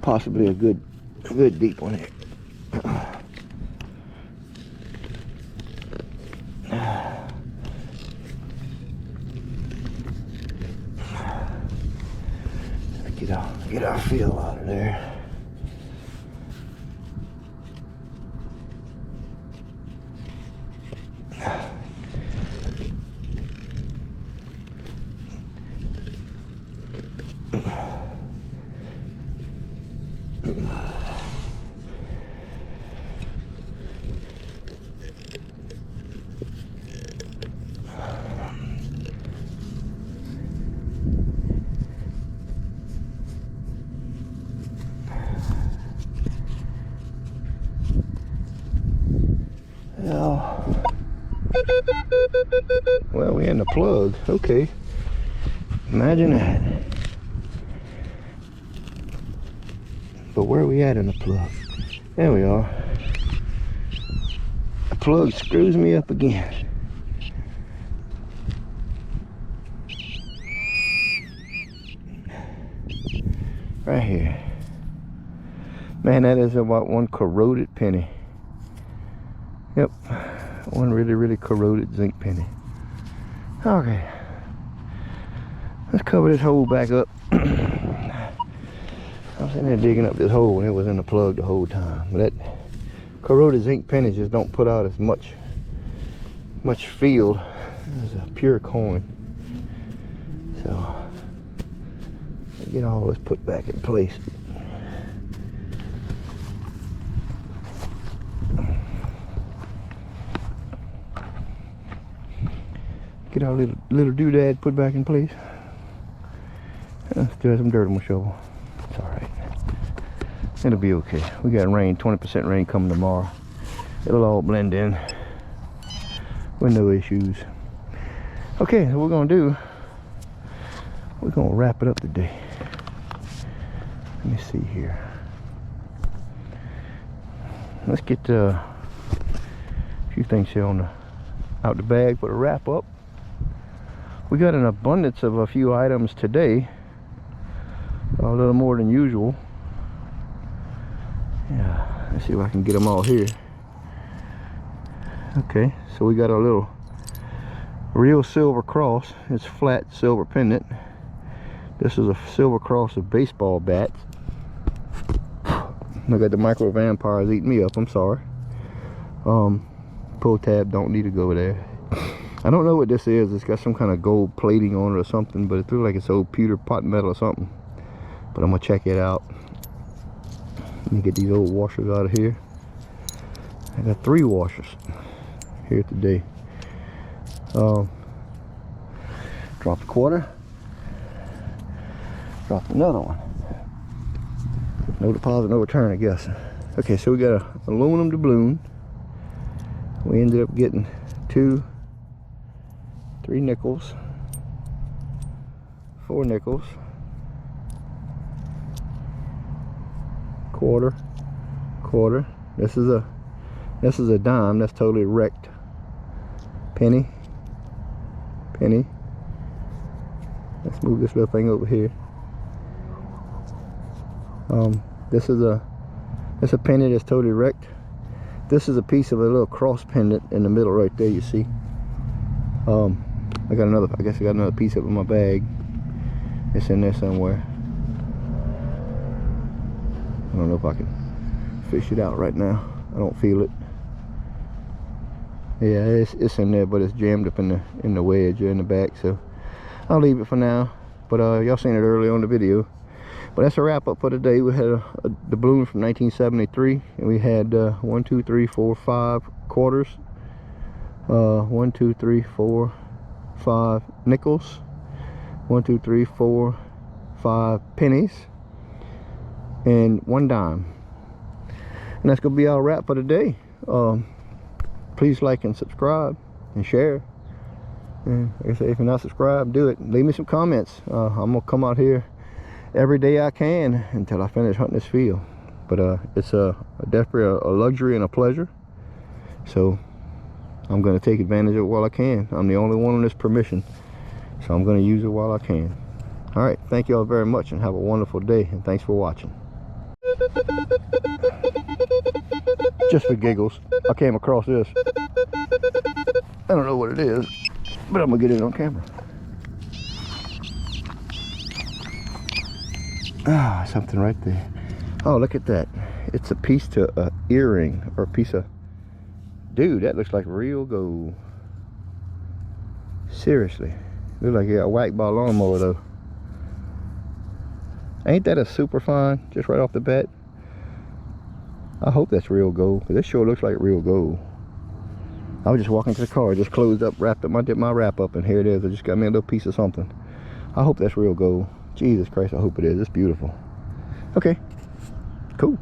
possibly a good deep one here. Get our feel out of there. Well, we in the plug. Okay. Imagine that. But where are we at in the plug? There we are. The plug screws me up again. Right here. Man, that is about one corroded penny. Yep. One really corroded zinc penny. Okay. Let's cover this hole back up. I was sitting there digging up this hole and it was in the plug the whole time. But that corroded zinc pennies just don't put out as much field as a pure coin. So get all this put back in place. Get our little doodad put back in place. Still have some dirt on my shovel. It's alright. It'll be okay. We got rain, 20% rain coming tomorrow. It'll all blend in with no issues. Okay, so what we're gonna do, we're gonna wrap it up today. Let me see here. Let's get a few things here on out the bag for the wrap up. We got an abundance of a few items today, a little more than usual. Yeah, let's see if I can get them all here. Okay, so we got a little real silver cross. It's flat silver pendant. This is a silver cross of baseball bats. Look at the micro vampires eating me up. I'm sorry. pull tab don't need to go there. I don't know what this is. It's got some kind of gold plating on it or something, but it looks like it's old pewter pot metal or something. But I'm gonna check it out. Let me get these old washers out of here. I got 3 washers here today. Drop a quarter. Drop another one. No deposit, no return, I guess. Okay, so we got a aluminum doubloon. We ended up getting 3 nickels, 4 nickels, quarter. This is a dime. That's totally wrecked. Penny. Let's move this little thing over here. This is a penny that's totally wrecked. This is a piece of a little cross pendant in the middle right there, you see. I guess I got another piece of it in my bag. It's in there somewhere. I don't know if I can fish it out right now. I don't feel it. Yeah, it's in there, but it's jammed up in the wedge or in the back, so I'll leave it for now. But y'all seen it early on the video. But that's a wrap up for today. We had a doubloon from 1973, and we had 1, 2, 3, 4, 5 quarters. 1, 2, 3, 4, 5 nickels. 1, 2, 3, 4, 5 pennies, and 1 dime. And that's gonna be our wrap for today. Please like and subscribe and share. And like I say, if you're not subscribed, do it. Leave me some comments. I'm gonna come out here every day I can until I finish hunting this field. But it's definitely a luxury and a pleasure. So I'm gonna take advantage of it while I can. I'm the only one on this permission, so I'm gonna use it while I can. All right, thank you all very much, and have a wonderful day, and thanks for watching. Just for giggles, I came across this. I don't know what it is, but I'm gonna get it on camera. Ah, something right there. Oh, look at that. It's a piece to an earring, or a piece of... Dude, that looks like real gold. Seriously. Looks like you got whacked by a lawnmower, though. Ain't that a super fine, just right off the bat? I hope that's real gold, because this sure looks like real gold. I was just walking to the car, just closed up, wrapped up, did my wrap up, and here it is. I just got me a little piece of something. I hope that's real gold. Jesus Christ, I hope it is. It's beautiful. Okay, cool.